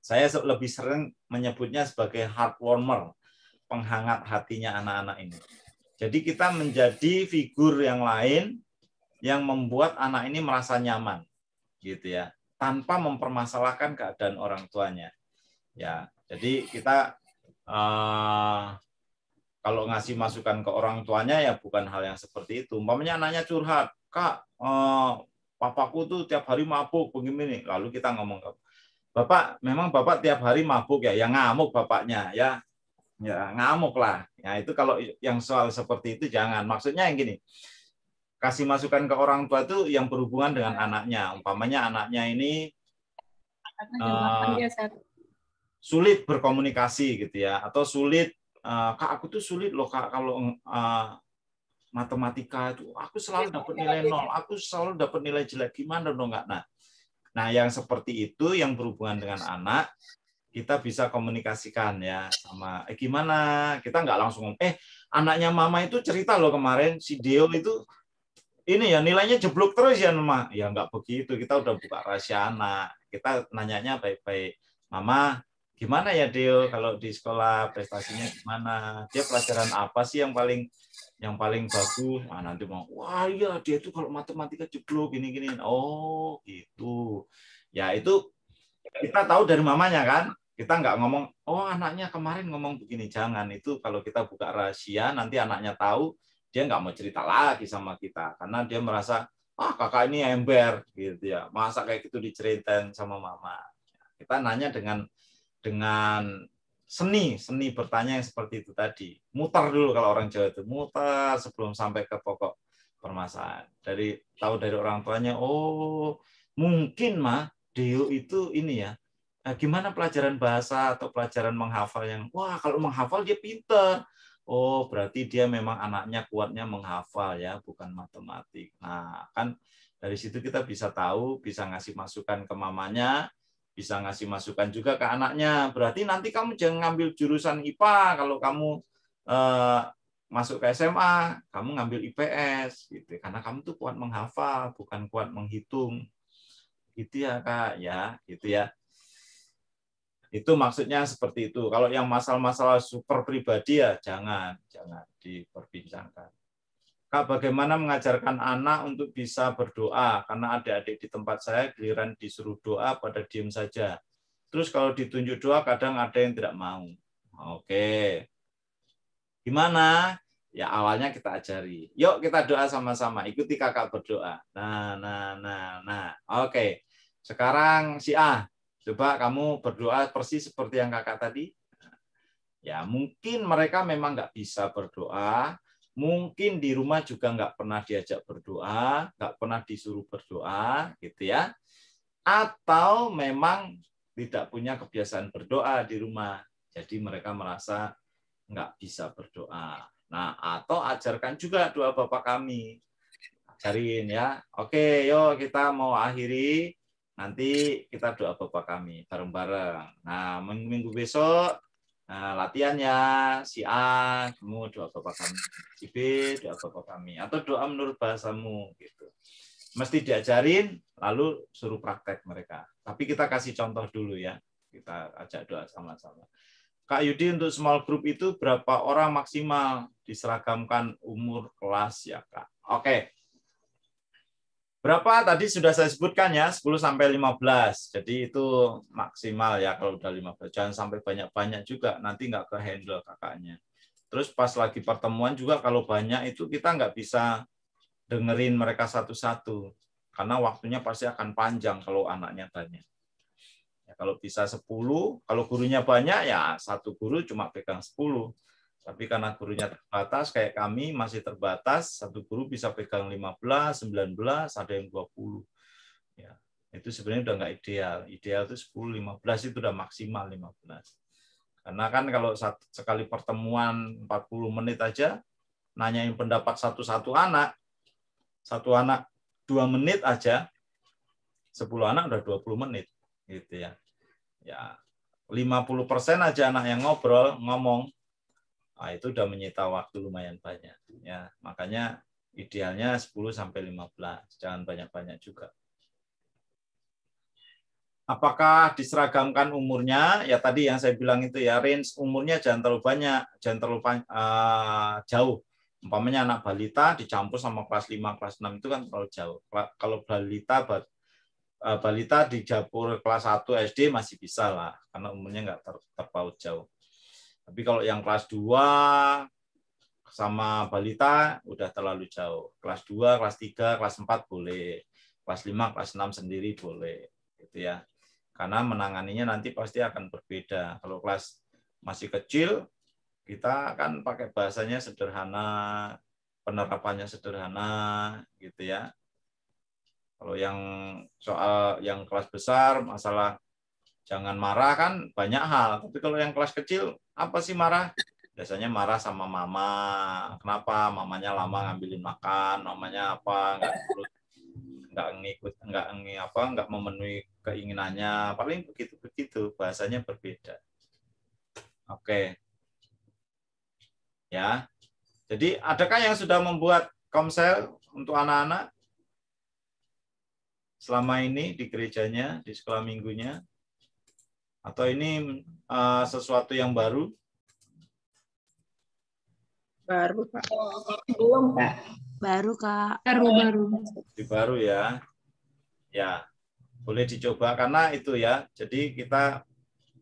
Saya lebih sering menyebutnya sebagai heartwarmer, penghangat hatinya anak-anak ini. Jadi kita menjadi figur yang lain yang membuat anak ini merasa nyaman, gitu ya, tanpa mempermasalahkan keadaan orang tuanya. Ya, jadi kita kalau ngasih masukan ke orang tuanya ya bukan hal yang seperti itu. Umpamanya anaknya curhat, Kak, papaku tuh tiap hari mabuk begini. Lalu kita ngomong, Bapak, memang Bapak tiap hari mabuk ya? Yang ngamuk bapaknya ya. Ya ngamuk lah. Ya itu kalau yang soal seperti itu jangan. Maksudnya yang gini, kasih masukan ke orang tua itu yang berhubungan dengan anaknya. Umpamanya anaknya ini sulit berkomunikasi gitu ya, atau sulit, Kak aku tuh sulit loh Kak kalau matematika itu aku selalu dapat nilai 0, aku selalu dapat nilai jelek, gimana dong nggak? Nah yang seperti itu yang berhubungan dengan anak, kita bisa komunikasikan ya sama gimana, kita nggak langsung anaknya mama itu cerita loh kemarin si Deo itu ini ya nilainya jeblok terus ya Mama. Ya nggak begitu, kita udah buka rahasia anak, kita nanyanya baik-baik, Mama gimana ya Deo kalau di sekolah prestasinya gimana, dia pelajaran apa sih yang paling bagus. Nah, nanti mau wah iya dia itu kalau matematika jeblok gini-gini. Oh gitu ya, itu kita tahu dari mamanya kan. Kita nggak ngomong, oh anaknya kemarin ngomong begini. Jangan, itu kalau kita buka rahasia, nanti anaknya tahu, dia nggak mau cerita lagi sama kita. Karena dia merasa, kakak ini ember. Gitu ya. Masa kayak gitu diceritain sama mama. Kita nanya dengan seni bertanya yang seperti itu tadi. Muter dulu kalau orang Jawa itu. Muter sebelum sampai ke pokok permasalahan. Tahu dari orang tuanya, oh mungkin mah Deo itu ini ya, gimana pelajaran bahasa atau pelajaran menghafal yang, wah kalau menghafal dia pinter. Oh berarti dia memang anaknya kuatnya menghafal ya, bukan matematik. Nah kan dari situ kita bisa tahu, bisa ngasih masukan ke mamanya, bisa ngasih masukan juga ke anaknya. Berarti nanti kamu jangan ngambil jurusan IPA kalau kamu masuk ke SMA, kamu ngambil IPS gitu. Karena kamu tuh kuat menghafal, bukan kuat menghitung. Gitu ya Kak, ya, gitu ya. Itu maksudnya seperti itu. Kalau yang masalah-masalah super pribadi ya jangan diperbincangkan. Kak, bagaimana mengajarkan anak untuk bisa berdoa? Karena adik-adik di tempat saya giliran disuruh doa pada diam saja. Terus kalau ditunjuk doa kadang ada yang tidak mau. Oke. Gimana? Ya awalnya kita ajari. Yuk kita doa sama-sama. Ikuti kakak berdoa. Nah. Oke. Sekarang si A. Coba kamu berdoa persis seperti yang kakak tadi. Ya mungkin mereka memang nggak bisa berdoa. Mungkin di rumah juga nggak pernah diajak berdoa. Nggak pernah disuruh berdoa. Gitu ya. Atau memang tidak punya kebiasaan berdoa di rumah. Jadi mereka merasa nggak bisa berdoa. Nah, atau ajarkan juga doa Bapa Kami. Ajarin ya. Oke, yuk kita mau akhiri. Nanti kita doa Bapa Kami bareng-bareng. Nah, minggu besok latihan ya. Si A, kamu doa Bapa Kami. Si B, doa Bapa Kami. Atau doa menurut bahasamu. Gitu. Mesti diajarin, lalu suruh praktek mereka. Tapi kita kasih contoh dulu ya. Kita ajak doa sama-sama. Kak Yudi, untuk small group itu berapa orang maksimal diseragamkan umur kelas ya Kak? Oke. Berapa tadi sudah saya sebutkan ya, 10 sampai 15. Jadi itu maksimal ya kalau udah 15. Jangan sampai banyak-banyak juga, nanti nggak ke handle kakaknya. Terus pas lagi pertemuan juga kalau banyak itu kita nggak bisa dengerin mereka satu-satu. Karena waktunya pasti akan panjang kalau anaknya banyak. Ya, kalau bisa 10, kalau gurunya banyak ya satu guru cuma pegang 10. Tapi karena gurunya terbatas, kayak kami masih terbatas, satu guru bisa pegang 15, 19, ada yang 20. Ya, itu sebenarnya udah nggak ideal. Ideal itu 10, 15 itu udah maksimal 15. Karena kan kalau sekali pertemuan 40 menit aja, nanyain pendapat satu anak 2 menit aja, 10 anak udah 20 menit. Gitu ya. Ya, 50% aja anak yang ngomong, nah, itu udah menyita waktu lumayan banyak. Ya, makanya idealnya 10-15, jangan banyak-banyak juga. Apakah diseragamkan umurnya? Ya tadi yang saya bilang itu ya, range umurnya jangan terlalu banyak, jangan terlalu jauh. Umpamanya anak balita dicampur sama kelas 5, kelas 6 itu kan terlalu jauh. Kalau balita dicampur kelas 1 SD masih bisa lah, karena umurnya nggak terpaut jauh. Tapi kalau yang kelas 2 sama balita udah terlalu jauh. Kelas 2, kelas 3, kelas 4 boleh. Kelas 5, kelas 6 sendiri boleh. Gitu ya. Karena menanganinya nanti pasti akan berbeda. Kalau kelas masih kecil, kita kan pakai bahasanya sederhana, penerapannya sederhana, gitu ya. Kalau yang soal yang kelas besar, masalah jangan marah kan banyak hal. Tapi kalau yang kelas kecil, apa sih marah? Biasanya marah sama mama. Kenapa? Mamanya lama ngambilin makan, mamanya apa? Nggak memenuhi keinginannya, paling begitu bahasanya berbeda. Oke ya, jadi adakah yang sudah membuat komsel untuk anak-anak selama ini di gerejanya, di sekolah minggunya, atau ini sesuatu yang baru? Baru, Pak. Belum, Kak. Baru, Kak. Baru ya. Ya, boleh dicoba karena itu ya. Jadi kita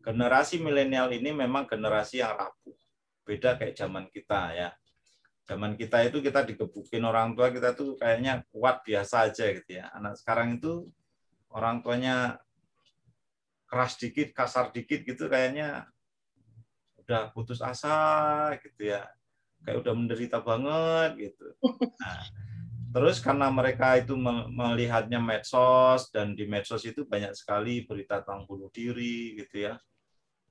generasi milenial ini memang generasi yang rapuh. Beda kayak zaman kita ya. Zaman kita itu kita digebukin orang tua, kita tuh kayaknya kuat biasa aja gitu ya. Anak sekarang itu orang tuanya keras dikit, kasar dikit gitu kayaknya udah putus asa gitu ya. Kayak udah menderita banget gitu. Nah, terus karena mereka itu melihatnya medsos, dan di medsos itu banyak sekali berita tentang bunuh diri gitu ya.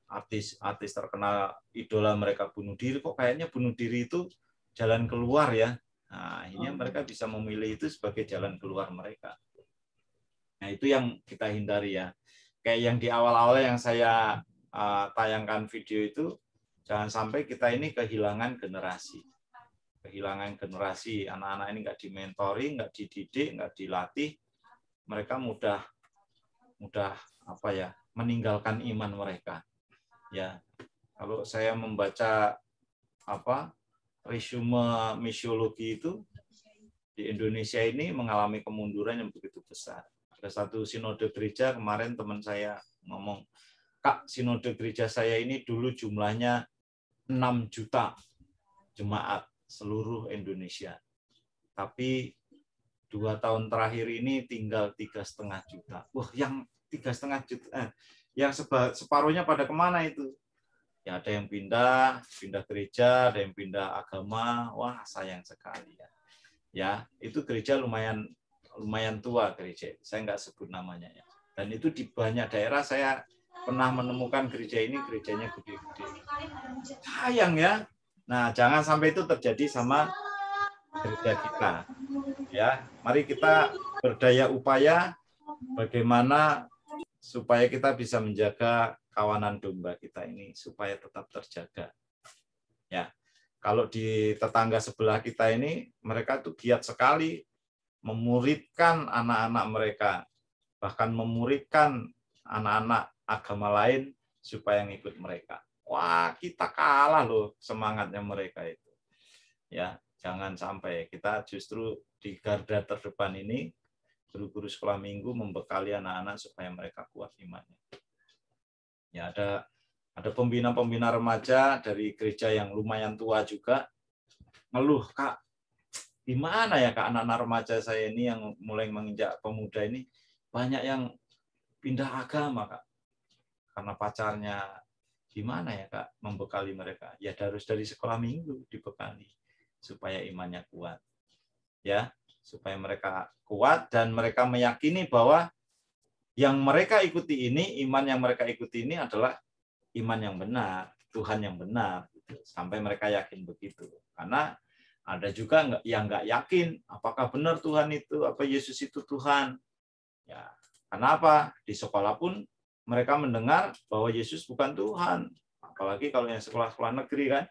Artis terkenal idola mereka bunuh diri, kok kayaknya bunuh diri itu jalan keluar ya. Nah, akhirnya mereka bisa memilih itu sebagai jalan keluar mereka. Nah, itu yang kita hindari ya. Kayak yang di awal-awal yang saya tayangkan video itu, jangan sampai kita ini kehilangan generasi. Kehilangan generasi, anak-anak ini nggak dimentori, nggak dididik, nggak dilatih, mereka mudah meninggalkan iman mereka. Ya, kalau saya membaca resume misiologi itu di Indonesia ini mengalami kemunduran yang begitu besar. Ada satu sinode gereja kemarin teman saya ngomong, Kak, sinode gereja saya ini dulu jumlahnya 6 juta jemaat seluruh Indonesia. Tapi 2 tahun terakhir ini tinggal 3,5 juta. Wah, yang 3,5 juta, yang separuhnya pada kemana itu? Ya ada yang pindah gereja, ada yang pindah agama. Wah, sayang sekali ya. Ya, itu gereja lumayan tua gereja. Saya nggak sebut namanya ya. Dan itu di banyak daerah saya pernah menemukan gereja ini, gerejanya gede-gede. Sayang ya. Nah, jangan sampai itu terjadi sama gereja kita. Ya, mari kita berdaya upaya bagaimana supaya kita bisa menjaga kawanan domba kita ini supaya tetap terjaga. Ya. Kalau di tetangga sebelah kita ini, mereka tuh giat sekali memuridkan anak-anak mereka, bahkan memuridkan anak-anak agama lain supaya ngikut mereka. Wah, kita kalah loh semangatnya mereka itu. Ya, jangan sampai kita justru di garda terdepan ini, guru-guru sekolah minggu membekali anak-anak supaya mereka kuat imannya. Ya, ada pembina-pembina remaja dari gereja yang lumayan tua juga ngeluh, Kak, gimana ya Kak, anak-anak remaja saya ini yang mulai menginjak pemuda ini banyak yang pindah agama, Kak, karena pacarnya. Gimana ya Kak membekali mereka? Ya harus dari sekolah minggu dibekali supaya imannya kuat. Ya, supaya mereka kuat dan mereka meyakini bahwa yang mereka ikuti ini, iman yang mereka ikuti ini adalah iman yang benar, Tuhan yang benar, sampai mereka yakin begitu. Karena ada juga yang nggak yakin apakah benar Tuhan itu, apa Yesus itu Tuhan. Ya, kenapa? Di sekolah pun mereka mendengar bahwa Yesus bukan Tuhan. Apalagi kalau yang sekolah-sekolah negeri kan,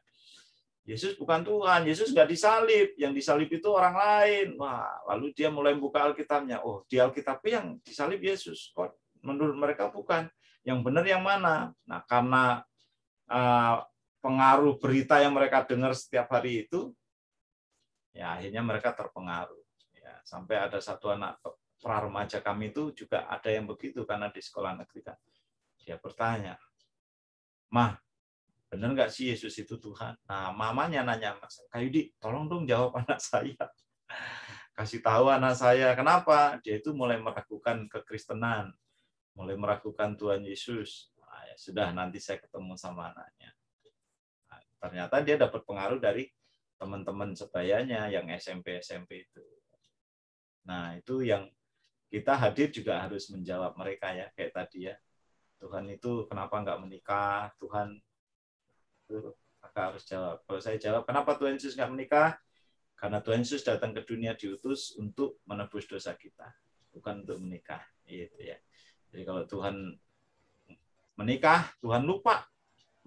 Yesus bukan Tuhan, Yesus nggak disalib, yang disalib itu orang lain. Wah, lalu dia mulai buka Alkitabnya. Oh, di Alkitabnya yang disalib Yesus. Kok menurut mereka bukan. Yang benar yang mana? Nah, karena pengaruh berita yang mereka dengar setiap hari itu, ya akhirnya mereka terpengaruh. Ya, sampai ada satu anak pra-remaja kami itu juga ada yang begitu karena di sekolah negeri kan. Dia bertanya, "Mah, benar nggak sih Yesus itu Tuhan?" Nah, mamanya nanya, "Mas Kayudi, tolong dong jawab anak saya. Kasih tahu anak saya." Kenapa? Dia itu mulai meragukan kekristenan, mulai meragukan Tuhan Yesus. Nah, ya sudah, nanti saya ketemu sama anaknya. Nah, ternyata dia dapat pengaruh dari teman-teman sebayanya yang SMP itu. Nah, itu yang kita hadir juga harus menjawab mereka ya, kayak tadi ya. Tuhan itu kenapa nggak menikah? Tuhan itu kakak harus jawab. Kalau saya jawab, kenapa Tuhan Yesus nggak menikah? Karena Tuhan Yesus datang ke dunia diutus untuk menebus dosa kita, bukan untuk menikah. Gitu ya. Jadi kalau Tuhan menikah, Tuhan lupa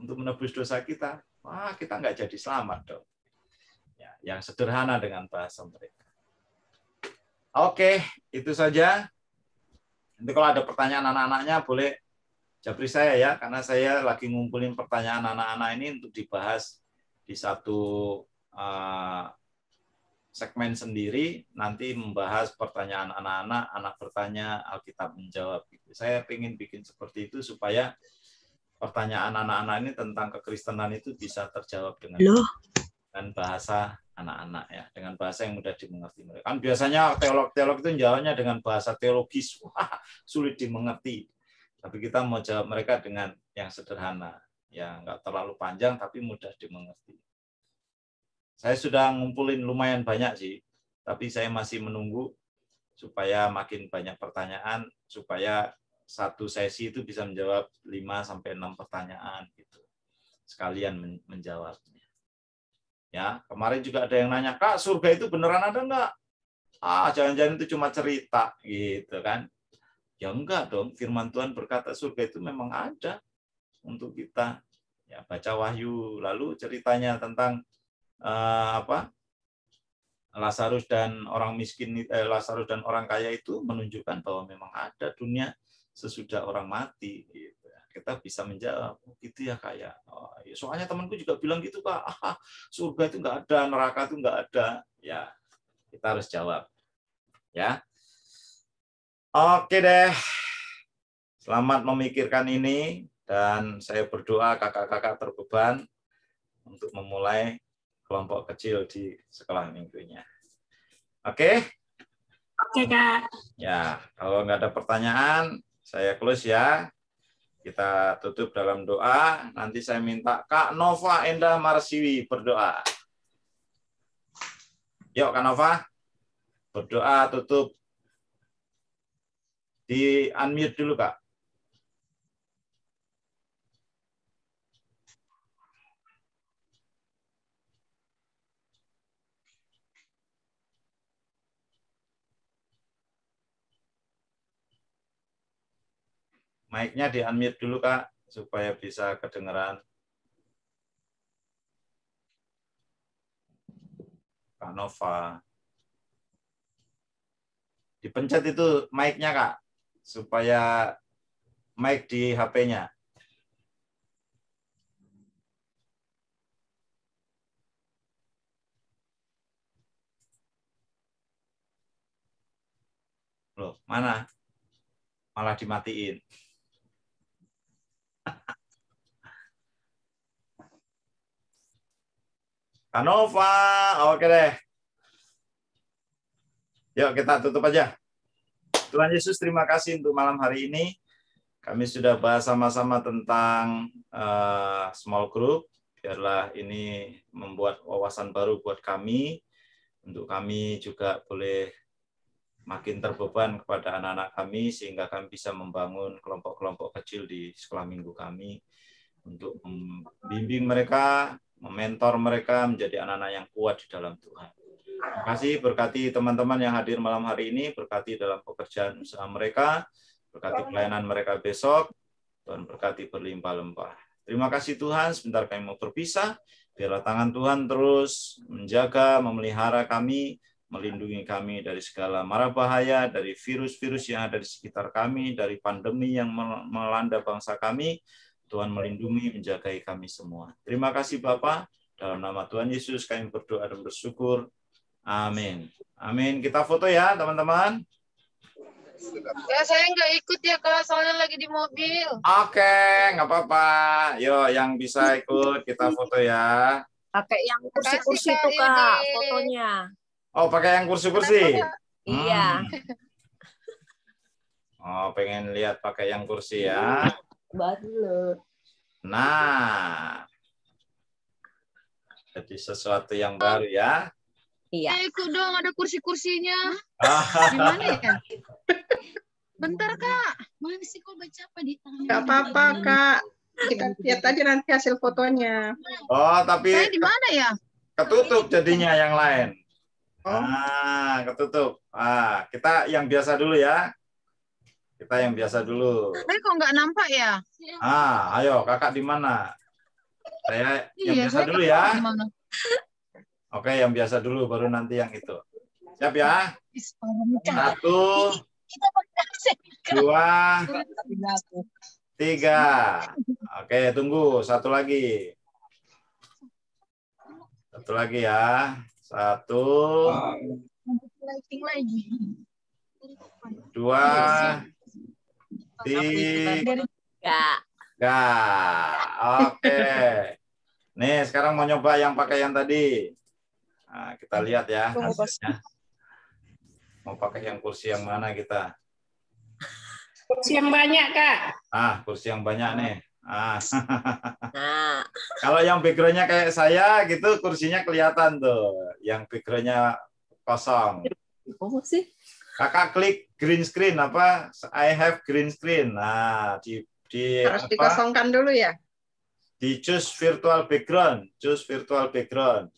untuk menebus dosa kita, wah kita nggak jadi selamat dong. Ya, yang sederhana dengan bahasa mereka. Oke, itu saja. Nanti kalau ada pertanyaan anak-anaknya boleh japri saya ya, karena saya lagi ngumpulin pertanyaan anak-anak ini untuk dibahas di satu segmen sendiri, nanti membahas pertanyaan anak-anak, anak bertanya, Alkitab menjawab. Saya ingin bikin seperti itu supaya pertanyaan anak-anak ini tentang kekristenan itu bisa terjawab dengan bahasa anak-anak ya, dengan bahasa yang mudah dimengerti mereka. Kan biasanya teolog-teolog itu jawabnya dengan bahasa teologis, wah, sulit dimengerti. Tapi kita mau jawab mereka dengan yang sederhana, ya nggak terlalu panjang tapi mudah dimengerti. Saya sudah ngumpulin lumayan banyak sih, tapi saya masih menunggu supaya makin banyak pertanyaan, supaya satu sesi itu bisa menjawab 5-6 pertanyaan gitu. Sekalian menjawabnya. Ya, kemarin juga ada yang nanya, "Kak, surga itu beneran ada enggak?" Ah, jangan-jangan itu cuma cerita gitu kan. Ya enggak dong, firman Tuhan berkata surga itu memang ada untuk kita. Ya, baca Wahyu, lalu ceritanya tentang Lazarus dan orang miskin, Lazarus dan orang kaya itu menunjukkan bahwa memang ada dunia sesudah orang mati. Gitu. Kita bisa menjawab, oh, gitu ya kayak. Oh, soalnya temanku juga bilang gitu Kak, surga itu nggak ada, neraka itu nggak ada. Ya, kita harus jawab. Ya, oke deh. Selamat memikirkan ini dan saya berdoa kakak-kakak terbeban untuk memulai kelompok kecil di sekolah minggunya. Oke? Oke, Kak. Ya, kalau nggak ada pertanyaan, saya close ya. Kita tutup dalam doa. Nanti saya minta Kak Nova Endah Marsiwi berdoa. Yuk Kak Nova, berdoa tutup. Di unmute dulu Kak. Mic-nya di unmute dulu Kak, supaya bisa kedengeran. Kak Nova. Dipencet itu mic-nya Kak, supaya mic di HP-nya. Loh, mana? Malah dimatiin. Kanova, oke deh. Yuk kita tutup aja. Tuhan Yesus, terima kasih untuk malam hari ini. Kami sudah bahas sama-sama tentang small group. Biarlah ini membuat wawasan baru buat kami. untuk kami juga boleh makin terbeban kepada anak-anak kami, sehingga kami bisa membangun kelompok-kelompok kecil di sekolah minggu kami, untuk membimbing mereka, mementor mereka menjadi anak-anak yang kuat di dalam Tuhan. Terima kasih, berkati teman-teman yang hadir malam hari ini, berkati dalam pekerjaan usaha mereka, berkati pelayanan mereka besok, Tuhan berkati berlimpah-limpah. Terima kasih Tuhan, sebentar kami mau berpisah, biarlah tangan Tuhan terus menjaga, memelihara kami, melindungi kami dari segala mara bahaya, dari virus-virus yang ada di sekitar kami, dari pandemi yang melanda bangsa kami. Tuhan melindungi, menjagai kami semua. Terima kasih Bapa, dalam nama Tuhan Yesus kami berdoa dan bersyukur. Amin. Amin. Kita foto ya teman-teman. Ya, saya nggak ikut ya, Kak. Soalnya lagi di mobil. Oke, nggak apa-apa. Yo, yang bisa ikut, kita foto ya. Pakai yang kursi-kursi tuh, Kak, fotonya. Oh, pakai yang kursi-kursi? Iya. Oh, pengen lihat pakai yang kursi ya. Baru. Nah. Jadi sesuatu yang baru ya. Iya. Ikut dong, ada kursi-kursinya. Gimana ya? Bentar, Kak. Mana sih kok baca apa di tangan? Nggak apa-apa, Kak. Kita lihat aja nanti hasil fotonya. Oh, tapi Saya di mana ya? ketutup jadinya yang lain. Oh. Ketutup. Kita yang biasa dulu ya. Kita yang biasa dulu. Tapi kok nggak nampak ya? Ayo, Kakak di mana? Saya yang biasa saya dulu nggak ya. tahu di mana. Oke, yang biasa dulu, baru nanti yang itu. Siap ya? 1, 2, 3. Oke, tunggu. Satu lagi. Satu lagi ya. 1, 2, 3. Oke. Nih, sekarang mau nyoba yang pakai yang tadi. Nah, kita lihat ya hasilnya. Mau pakai yang kursi yang mana kita? Kursi yang banyak, Kak. Kursi yang banyak nih. Kalau yang background-nya kayak saya gitu, kursinya kelihatan tuh. Yang background-nya kosong. Oh sih. Kakak klik green screen apa? I have green screen. Nah, Harus dikosongkan dulu ya. Di choose virtual background. Choose virtual background.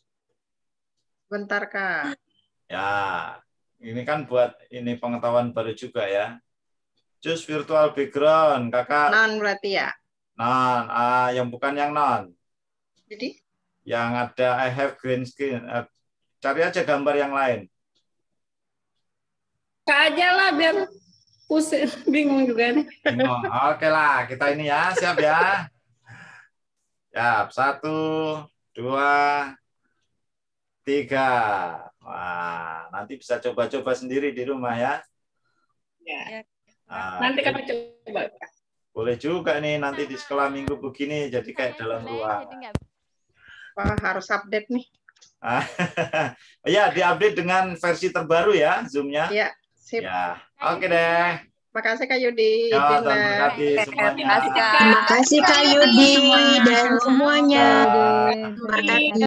Bentar, Kak. Ya, ini kan buat ini pengetahuan baru juga ya. Choose virtual background, Kakak. Non berarti ya. Non, yang bukan yang non. Jadi? Yang ada I have green screen. Cari aja gambar yang lain. Kak aja lah biar pusing, bingung juga nih. Bingung. Oke lah, kita ini ya, siap ya. Siap, 1, 2, 3. Wah, nanti bisa coba-coba sendiri di rumah ya. Ya. Nanti kami coba. Boleh juga nih nanti di sekolah minggu begini, jadi kayak dalam ruang. Wah, harus update nih. Ya, diupdate dengan versi terbaru ya, Zoom-nya. Ya, sip. Ya, oke deh. Makasih Kak Yudi. Ya, Tuhan berkati semuanya. Terima kasih, Kak. Terima kasih Kak Yudi dan semuanya. Terima kasih.